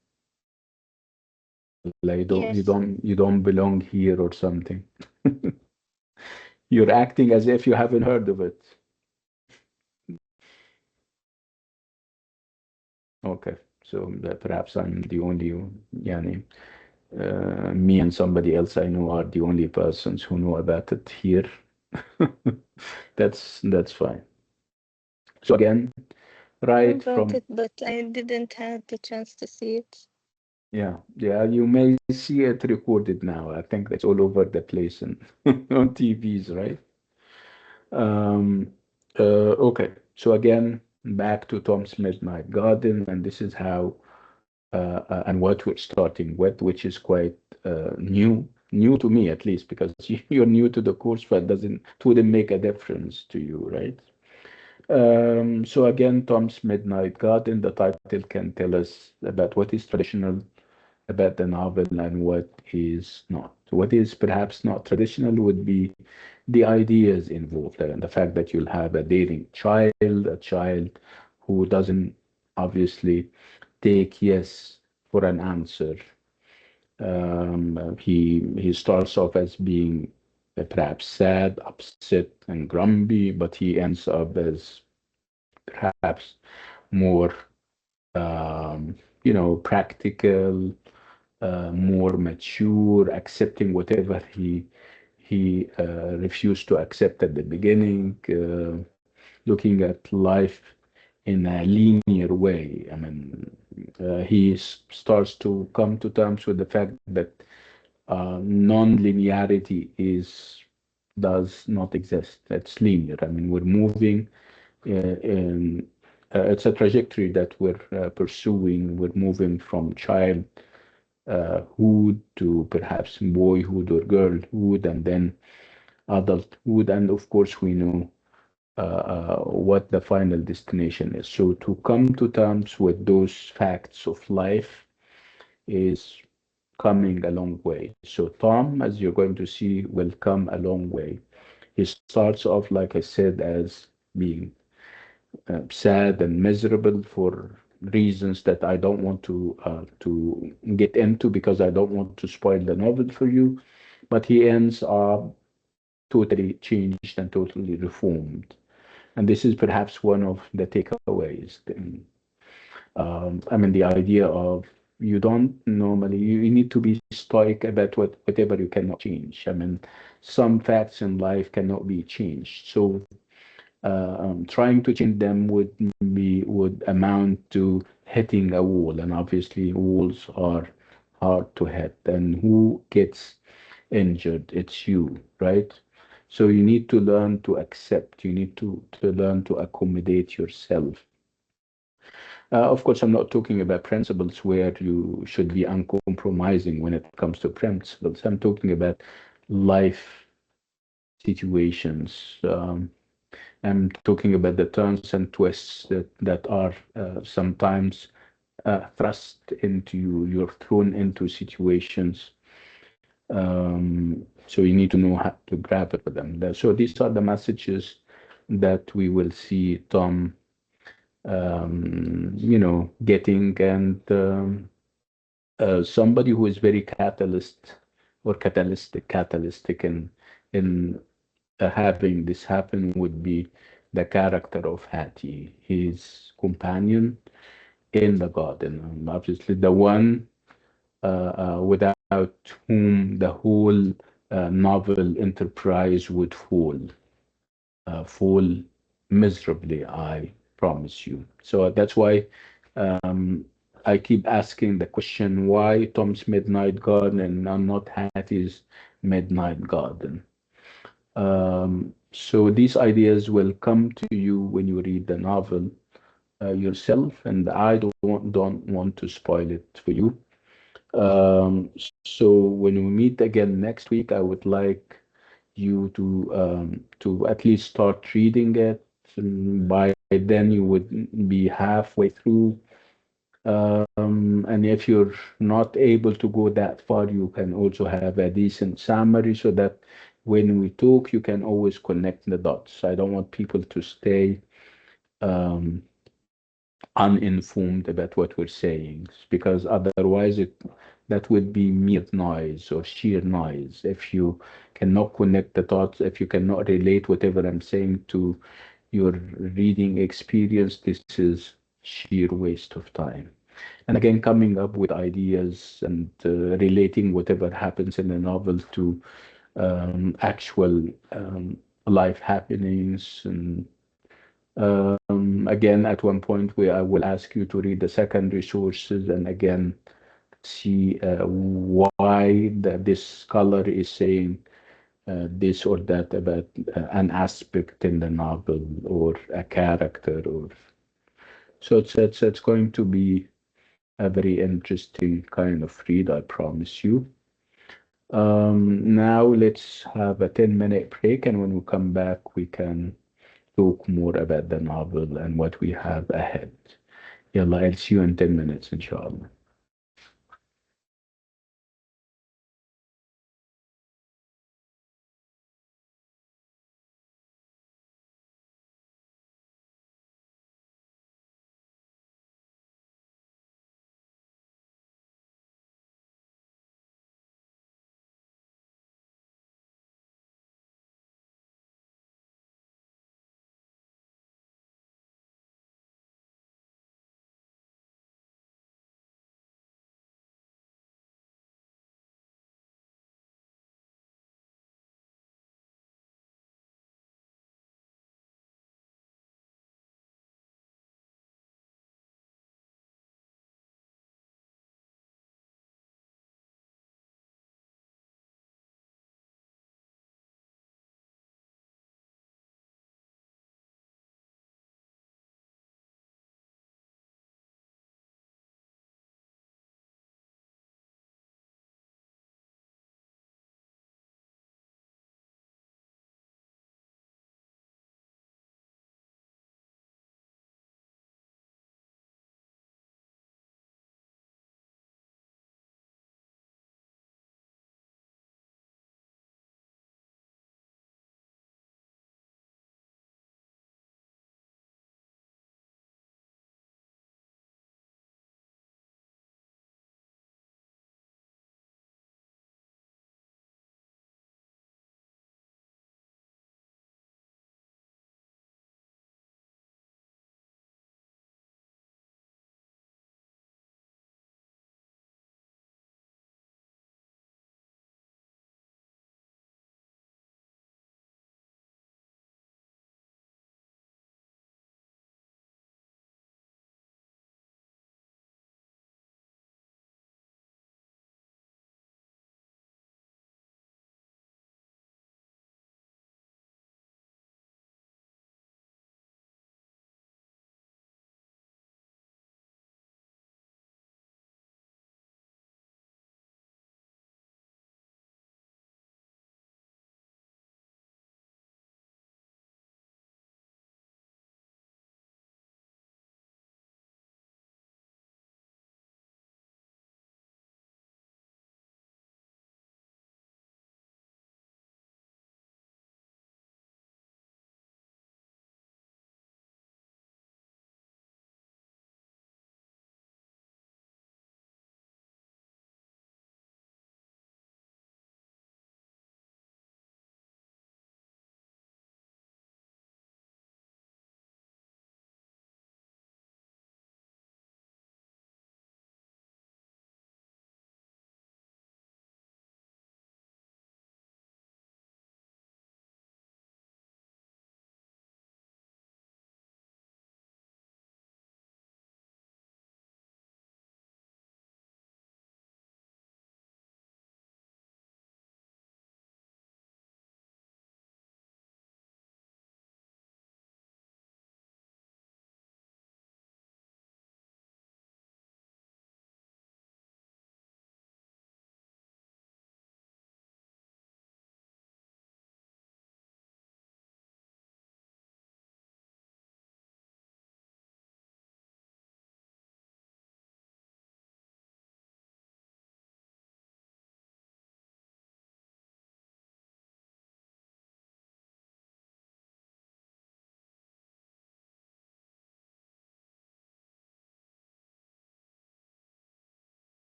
Like Yes. you don't belong here or something. You're acting as if you haven't heard of it. Okay. So perhaps I'm the only, yani, me and somebody else I know are the only persons who know about it here. That's fine. So again, Know right about from it, but I didn't have the chance to see it. yeah, yeah, you may see it recorded now. I think that's all over the place and on TVs, right? Um, okay. So again, back to Tom's Midnight Garden, and this is how and what we're starting with, which is quite new to me at least, because you're new to the course, but it wouldn't make a difference to you, right? So again, Tom's Midnight Garden, the title can tell us about what is traditional about the novel and what is not. What is perhaps not traditional would be the ideas involved and the fact that you'll have a dating child, a child who doesn't obviously take yes for an answer. He starts off as being perhaps sad, upset, and grumpy, but he ends up as perhaps more, um, practical, more mature, accepting whatever he refused to accept at the beginning, looking at life in a linear way. I mean, he starts to come to terms with the fact that non-linearity is does not exist. It's linear. I mean, we're moving in it's a trajectory that we're pursuing. We're moving from childhood to perhaps boyhood or girlhood, and then adulthood, and of course we know what the final destination is. So to come to terms with those facts of life is coming a long way. So Tom, as you're going to see, will come a long way. He starts off, like I said, as being sad and miserable for reasons that I don't want to get into because I don't want to spoil the novel for you. But he ends up totally changed and totally reformed. And this is perhaps one of the takeaways. I mean, the idea of you don't normally, you need to be stoic about whatever you cannot change. I mean, some facts in life cannot be changed. So trying to change them would amount to hitting a wall, and obviously walls are hard to hit. And who gets injured? It's you, right? So you need to learn to accept. You need to learn to accommodate yourself. Of course, I'm not talking about principles where you should be uncompromising when it comes to principles. I'm talking about life situations. I'm talking about the turns and twists that are sometimes thrust into you. You're thrown into situations. So you need to know how to grab it with them. So these are the messages that we will see Tom, getting, and somebody who is very catalytic in having this happen would be the character of Hattie, his companion in the garden. Obviously, the one without whom the whole novel enterprise would fall miserably, I promise you. So that's why um, I keep asking the question, why Tom's Midnight Garden and not Hattie's Midnight Garden? So these ideas will come to you when you read the novel yourself, and I don't want to spoil it for you. So when we meet again next week, I would like you to at least start reading it. And by then, you would be halfway through. And if you're not able to go that far, you can also have a decent summary so that when we talk, you can always connect the dots. I don't want people to stay um, uninformed about what we're saying, because otherwise that would be mere noise or sheer noise. If you cannot connect the dots, if you cannot relate whatever I'm saying to your reading experience, this is sheer waste of time. And again, coming up with ideas and relating whatever happens in the novel to actual life happenings. And again, at one point, where I will ask you to read the secondary sources and again see why this scholar is saying this or that about an aspect in the novel or a character. Or so it's going to be a very interesting kind of read, I promise you. Now let's have a 10-minute break, and when we come back, we can talk more about the novel and what we have ahead. Yalla, I'll see you in 10 minutes, inshallah.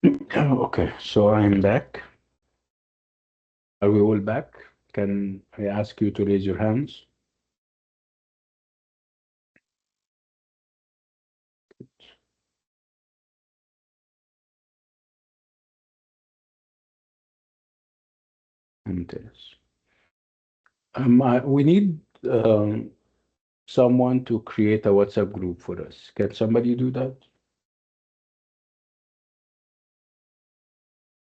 Okay, so I'm back. Are we all back? Can I ask you to raise your hands? And this. We need someone to create a WhatsApp group for us. Can somebody do that?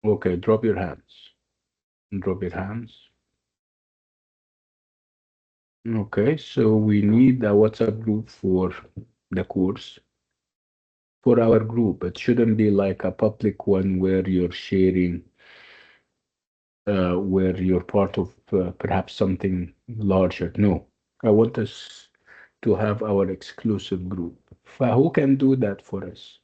Okay, drop your hands. Drop your hands. Okay, so we need a WhatsApp group for the course. For our group, it shouldn't be like a public one where you're part of perhaps something larger. No, I want us to have our exclusive group. Who can do that for us?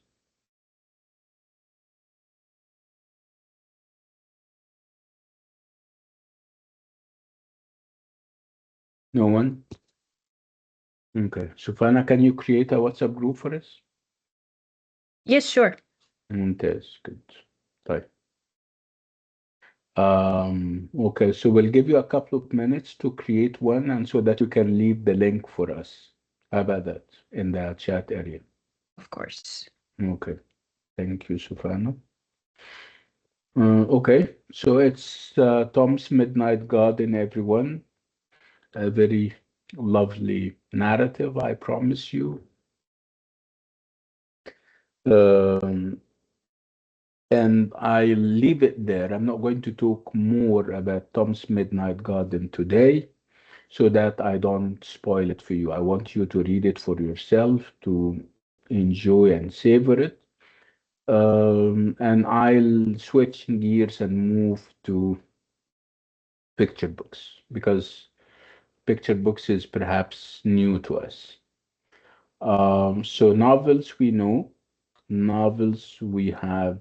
No one? Okay. Sufana, can you create a WhatsApp group for us? Yes, sure. That's good. Right. Okay, so we'll give you a couple of minutes to create one and so that you can leave the link for us. How about that in the chat area? Of course. Okay. Thank you, Sufana. Okay, so it's Tom's Midnight Garden, everyone. A very lovely narrative, I promise you. Um, and I leave it there. I'm not going to talk more about Tom's Midnight Garden today so that I don't spoil it for you. I want you to read it for yourself, to enjoy and savor it. And I'll switch gears and move to picture books because picture books is perhaps new to us. So novels we know, novels we have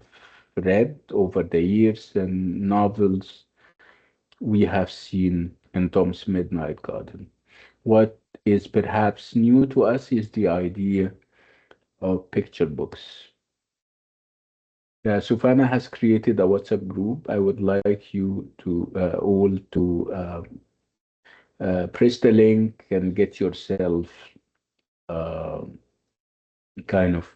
read over the years, and novels we have seen in Tom's Midnight Garden. What is perhaps new to us is the idea of picture books. Sufana has created a WhatsApp group. I would like you to all to press the link and get yourself uh, kind of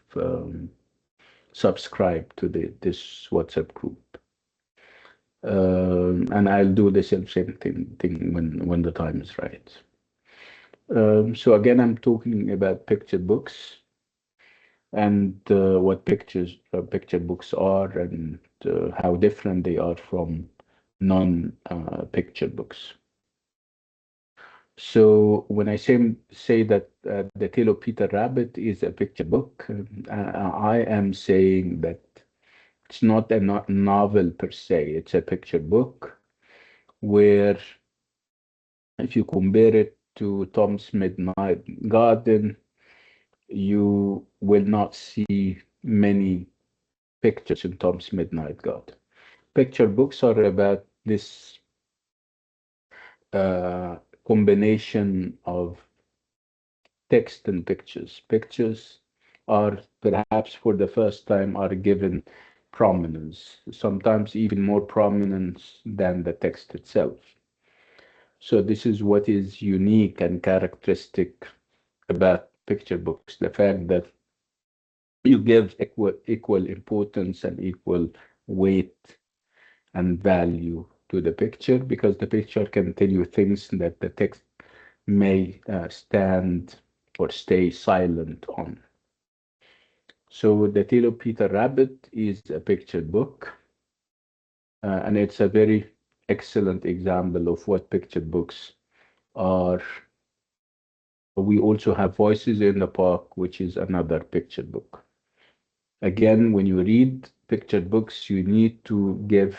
subscribe to this WhatsApp group. And I'll do the same thing when the time is right. So again, I'm talking about picture books and what picture books are and how different they are from non-picture books. So when I say that The Tale of Peter Rabbit is a picture book, I am saying that it's not a novel per se. It's a picture book where, if you compare it to Tom's Midnight Garden, you will not see many pictures in Tom's Midnight Garden. Picture books are about this combination of text and pictures. Pictures are perhaps for the first time are given prominence, sometimes even more prominence than the text itself. So this is what is unique and characteristic about picture books, the fact that you give equal importance and equal weight and value to the picture because the picture can tell you things that the text may stand or stay silent on. So The Tale of Peter Rabbit is a picture book, and it's a very excellent example of what picture books are. We also have Voices in the Park, which is another picture book. Again, when you read picture books, you need to give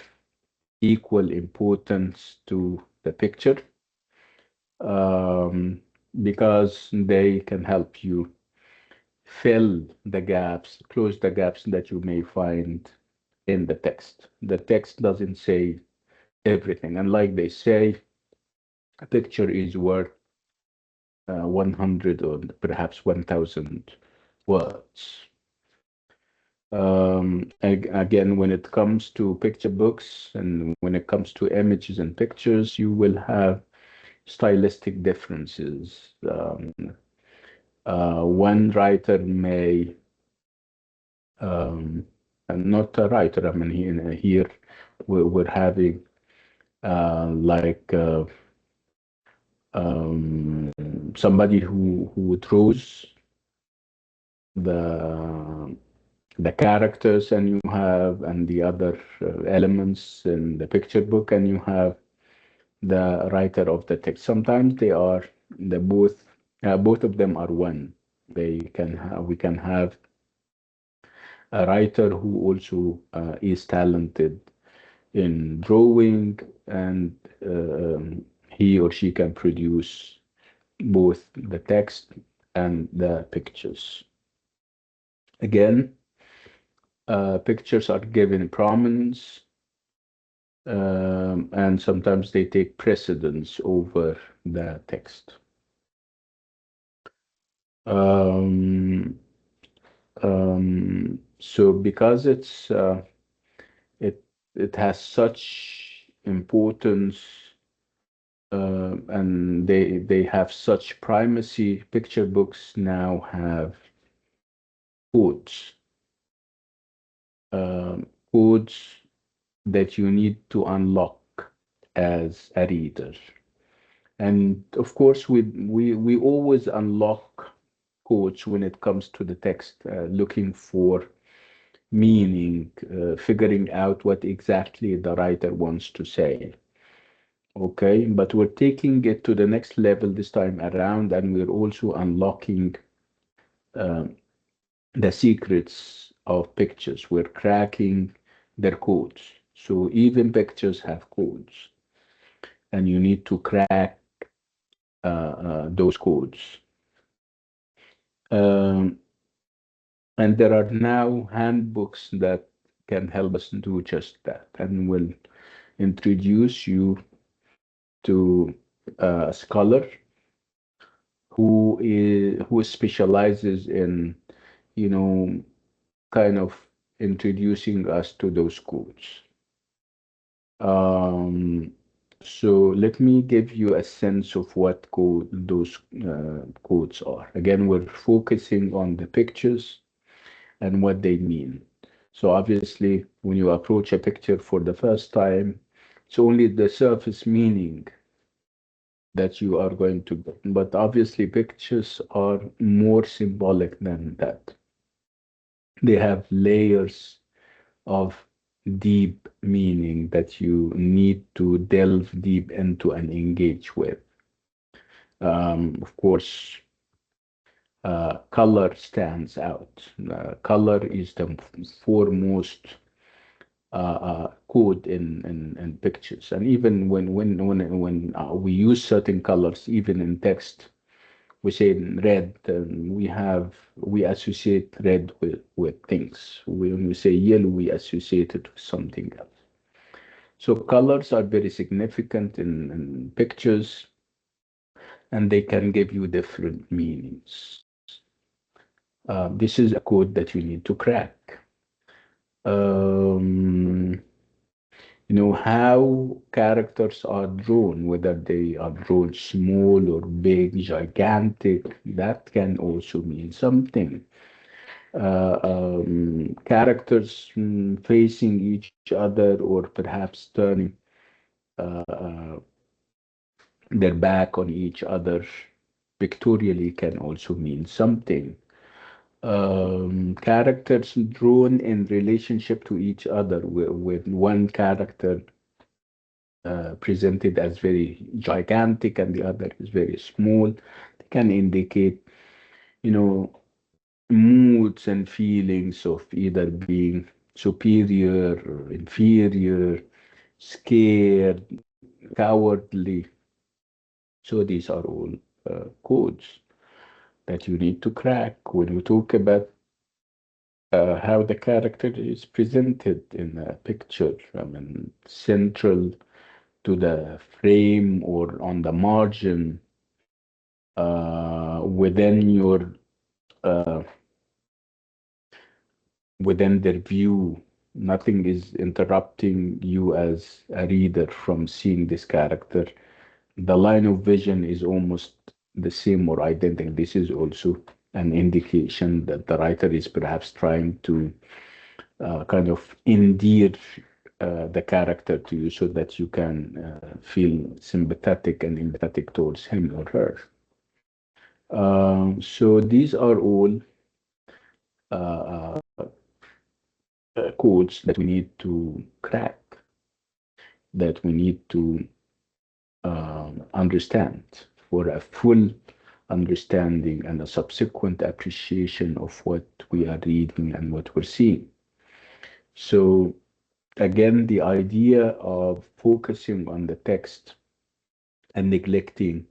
equal importance to the picture um, because they can help you fill the gaps, close the gaps that you may find in the text. The text doesn't say everything. And like they say, a picture is worth 100 or perhaps 1,000 words. Again, when it comes to picture books and when it comes to images and pictures, you will have stylistic differences. One writer may, um, and not a writer, I mean, here we're having like somebody who draws the the characters, and you have and the other elements in the picture book, and you have the writer of the text. Sometimes they are the both of them are one. We can have a writer who also is talented in drawing, and he or she can produce both the text and the pictures. Again, pictures are given prominence, and sometimes they take precedence over the text. Um, so because it it has such importance, and they have such primacy, picture books now have codes, um, codes that you need to unlock as a reader. And of course, we always unlock codes when it comes to the text, looking for meaning, figuring out what exactly the writer wants to say. Okay, but we're taking it to the next level this time around, and we're also unlocking um, the secrets of pictures. We're cracking their codes. So even pictures have codes, and you need to crack those codes. Um, and there are now handbooks that can help us do just that, and will introduce you to a scholar who specializes in, you know, kind of introducing us to those codes. Um, so let me give you a sense of what those codes are. Again, we're focusing on the pictures and what they mean. So obviously, when you approach a picture for the first time, it's only the surface meaning that you are going to get. But obviously, pictures are more symbolic than that. They have layers of deep meaning that you need to delve deep into and engage with. Of course, color stands out. Color is the foremost code in pictures, and even when we use certain colors, even in text, we say red, and we associate red with things. When we say yellow, we associate it with something else. So colors are very significant in pictures, and they can give you different meanings. This is a code that you need to crack. Um, you know how characters are drawn, whether they are drawn small or big, gigantic, that can also mean something. Characters facing each other or perhaps turning uh, their back on each other pictorially can also mean something. Characters drawn in relationship to each other, with one character presented as very gigantic and the other is very small, they can indicate, you know, moods and feelings of either being superior or inferior, scared, cowardly. So these are all codes that you need to crack when we talk about how the character is presented in a picture. I mean, central to the frame or on the margin, within your uh, within their view. Nothing is interrupting you as a reader from seeing this character. The line of vision is almost the same or identical. This is also an indication that the writer is perhaps trying to kind of endear the character to you so that you can feel sympathetic and empathetic towards him or her. So these are all uh, codes that we need to crack, that we need to understand for a full understanding and a subsequent appreciation of what we are reading and what we're seeing. So again, the idea of focusing on the text and neglecting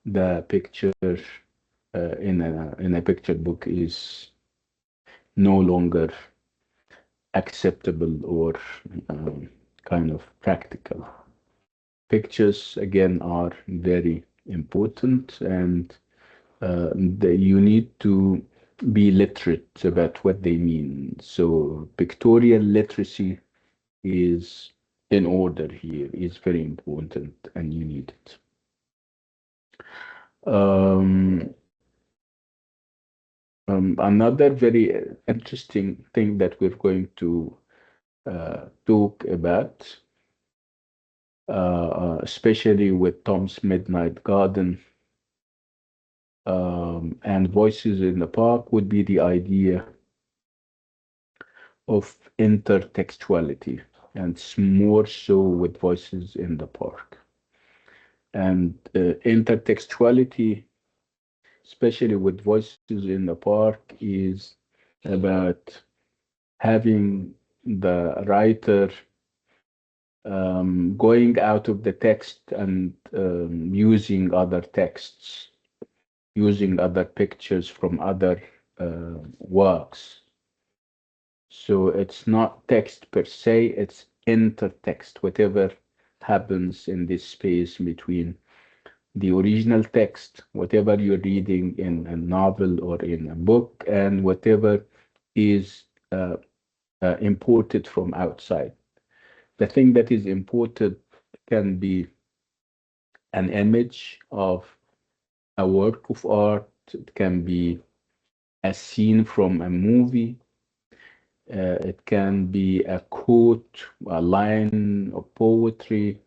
the picture in a picture book is no longer acceptable or um, kind of practical. Pictures again are very important, and you need to be literate about what they mean. So pictorial literacy is in order here, is very important, and you need it. Um, Another very interesting thing that we're going to talk about, especially with Tom's Midnight Garden and Voices in the Park, would be the idea of intertextuality, and more so with Voices in the Park. And intertextuality, especially with Voices in the Park, is about having the writer going out of the text and using other texts, using other pictures from other works. So it's not text per se, it's intertext, whatever happens in this space between the original text, whatever you're reading in a novel or in a book, and whatever is imported from outside. The thing that is imported can be an image of a work of art, it can be a scene from a movie, it can be a quote, a line of poetry,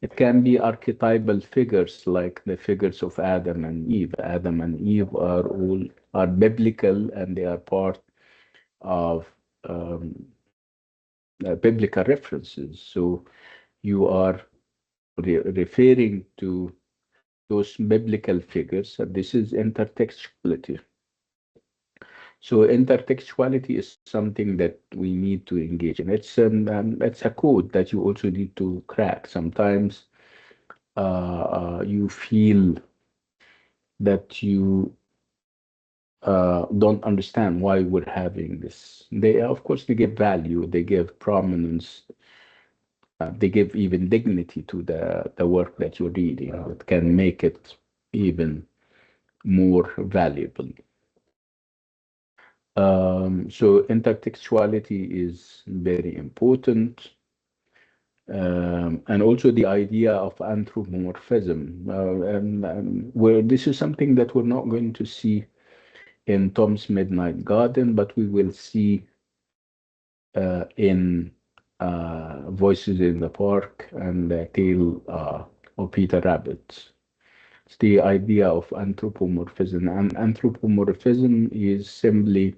it can be archetypal figures like the figures of Adam and Eve. Adam and Eve are biblical, and they are part of um, biblical references. So you are referring to those biblical figures, and this is intertextuality. So intertextuality is something that we need to engage in. It's a code that you also need to crack. Sometimes you feel that you don't understand why we're having this. They, of course, they give value, they give prominence, they give even dignity to the work that you're reading. That can make it even more valuable. So intertextuality is very important. And also the idea of anthropomorphism, where this is something that we're not going to see in Tom's Midnight Garden, but we will see in Voices in the Park and the Tale of Peter Rabbit. It's the idea of anthropomorphism, and anthropomorphism is simply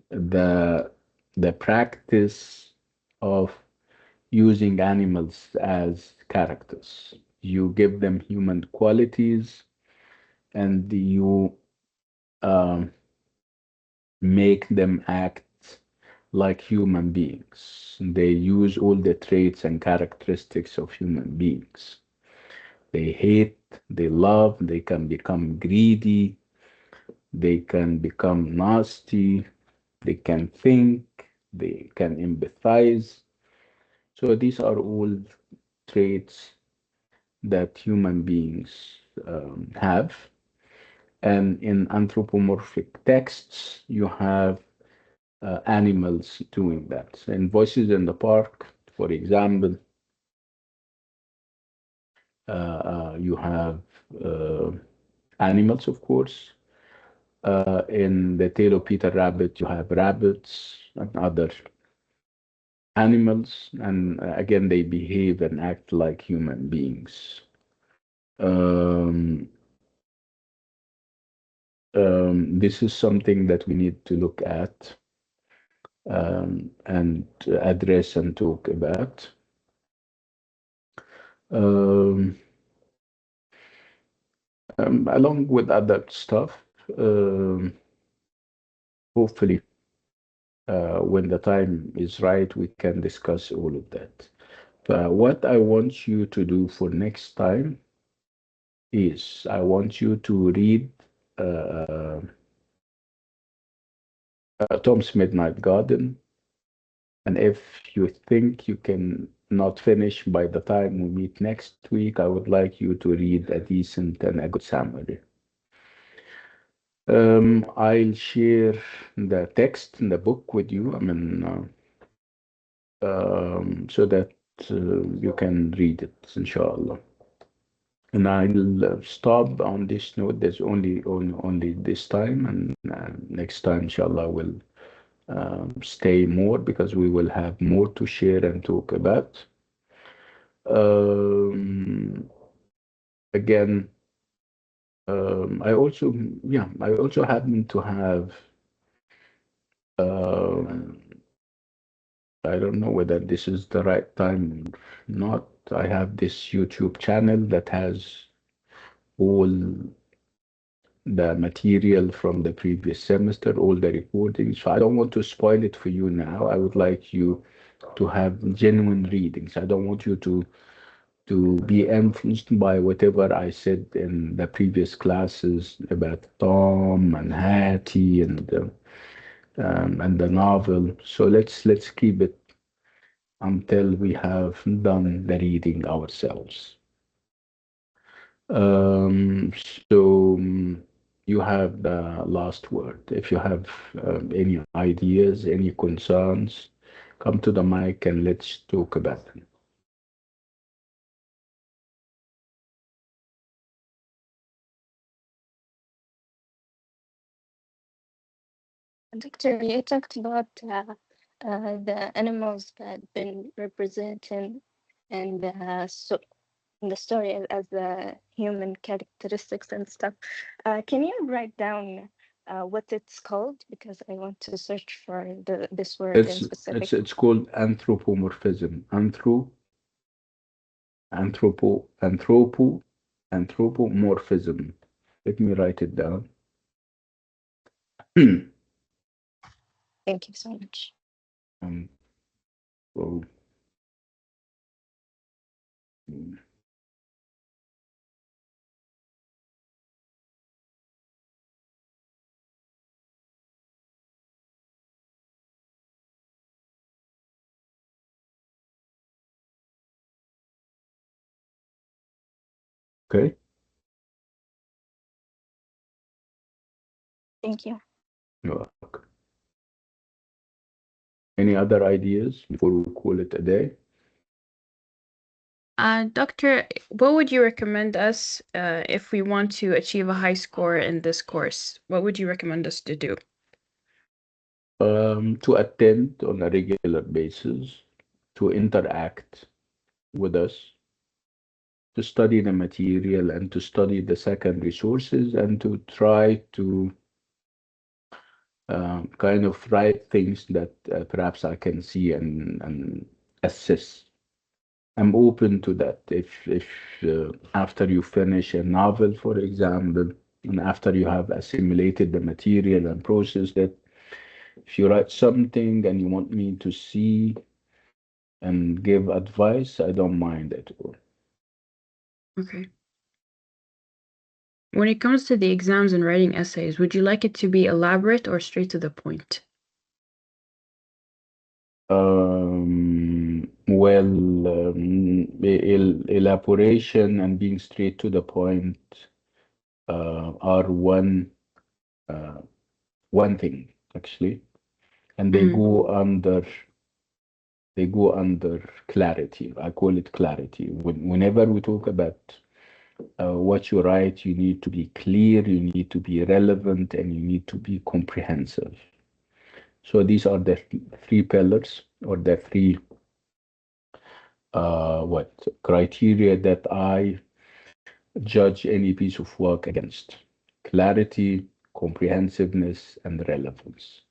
the the practice of using animals as characters. You give them human qualities, and you um, make them act like human beings. They use all the traits and characteristics of human beings. They hate, they love, they can become greedy, they can become nasty, they can think, they can empathize. So these are all traits that human beings have. And in anthropomorphic texts, you have animals doing that. And Voices in the Park, for example, you have uh, animals, of course. In The Tale of Peter Rabbit, you have rabbits and other animals, and again, they behave and act like human beings. Um, this is something that we need to look at and address and talk about. Um, Along with other stuff, um, hopefully, when the time is right, we can discuss all of that. But what I want you to do for next time is I want you to read uh, Tom's Midnight Garden. And if you think you can not finish by the time we meet next week, I would like you to read a decent and a good summary. I'll share the text in the book with you. So that you can read it, inshallah. And I'll stop on this note. There's only this time, and next time, inshallah, we'll stay more because we will have more to share and talk about. Um, Again, I also happen to have, um, I don't know whether this is the right time or not. I have this YouTube channel that has all the material from the previous semester, all the recordings. So I don't want to spoil it for you now. I would like you to have genuine readings. I don't want you to be influenced by whatever I said in the previous classes about Tom and Hattie and the novel. So let's keep it until we have done the reading ourselves. Um, so you have the last word. If you have any ideas, any concerns, come to the mic and let's talk about them. Doctor, you talked about the animals that been represented and the story as the human characteristics and stuff. Can you write down what it's called? Because I want to search for this word in specific. It's called anthropomorphism. Anthropo anthropo Anthropomorphism. Let me write it down. Thank you so much. So, okay. Thank you. You're welcome. Any other ideas before we call it a day? Doctor, what would you recommend us if we want to achieve a high score in this course? What would you recommend us to do? To attend on a regular basis, to interact with us, to study the material and to study the secondary sources and to try to kind of write things that perhaps I can see and assess. I'm open to that. If after you finish a novel, for example, and after you have assimilated the material and processed it, if you write something and you want me to see and give advice, I don't mind at all. Okay. When it comes to the exams and writing essays, would you like it to be elaborate or straight to the point? Elaboration and being straight to the point are one thing, actually. and they go under clarity. I call it clarity. Whenever we talk about what you write, you need to be clear, you need to be relevant, and you need to be comprehensive. So these are the three pillars or the three what criteria that I judge any piece of work against: clarity, comprehensiveness, and relevance.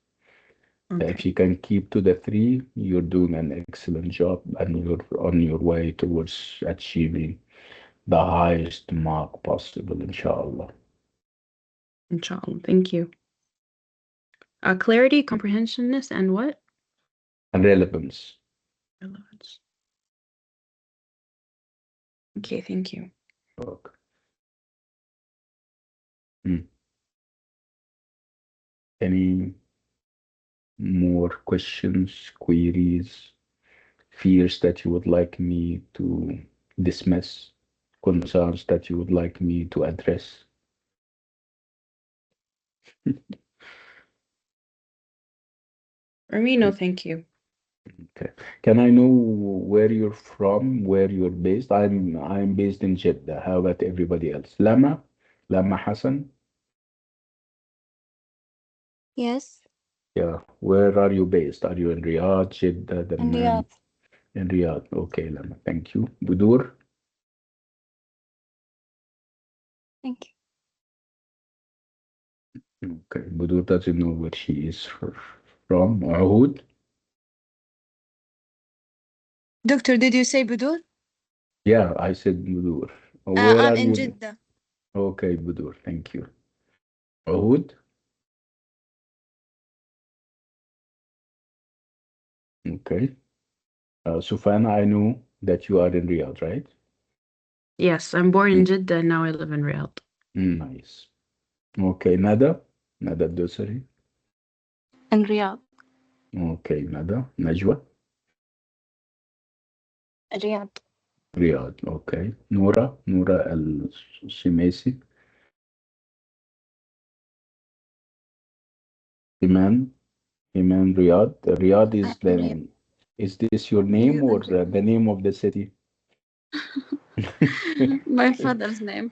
If Okay. you can keep to the three, you're doing an excellent job and you're on your way towards achieving the highest mark possible, inshallah. Inshallah. Thank you. Clarity, comprehensiveness, and what? And relevance. Relevance. Okay, thank you. Okay. Hmm. Any more questions, queries, fears that you would like me to dismiss, concerns that you would like me to address? For me, no, thank you. Okay. Can I know where you're from, where you're based? I'm based in Jeddah. How about everybody else? Lama Hassan? Yes, Yeah. Where are you based? Are you in Riyadh, Jeddah, in Dammam? Riyadh. In Riyadh. Okay, Lama. Thank you. Budur? Thank Okay. Budur doesn't know where she is from. Ahoud? Doctor, did you say Budur? Yeah, I said Budur. Where I'm are in you? Jeddah. Okay, Budur. Thank you. Ahoud? Okay. Sufana, I know that you are in Riyadh, right? Yes, I'm born in Jeddah and now I live in Riyadh. Nice. Okay, Nada Dosari. In Riyadh. Okay, Nada. Najwa. Riyadh. Riyadh. Okay. Noura Al-Shimesi. Iman. Iman Riyadh. Riyadh I'm is in Riyadh. is this your You name or and Riyadh. the name of the city? My father's name.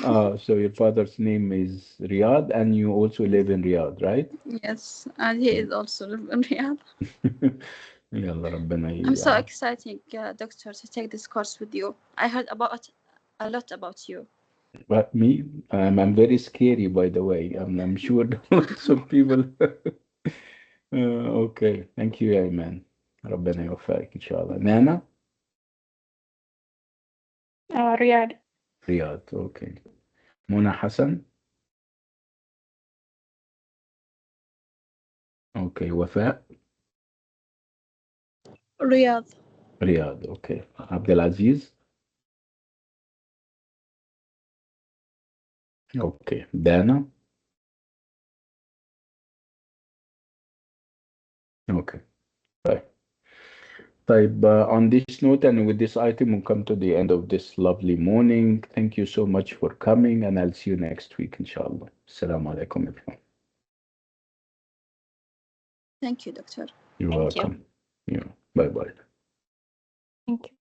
So your father's name is Riyadh and you also live in Riyadh, right? Yes, and he is also in Riyadh. يلا ربنا I'm so excited, doctor, to take this course with you. I heard about a lot about you. But me, I'm very scary, by the way. I'm sure lots of people. Okay, thank you يا إيمان. ربنا يوفقك إن شاء الله. نانا. Riyadh. رياض. Okay. منى حسن. Okay. وفاء. Riyadh. رياض. Okay. عبد العزيز. Okay. دانا. Okay. Bye. طيب, on this note and with this item, we'll come to the end of this lovely morning. Thank you so much for coming, and I'll see you next week, inshallah. Assalamu alaikum, everyone. Thank you, doctor. You're Thank you. welcome. Yeah. Bye bye. Thank you.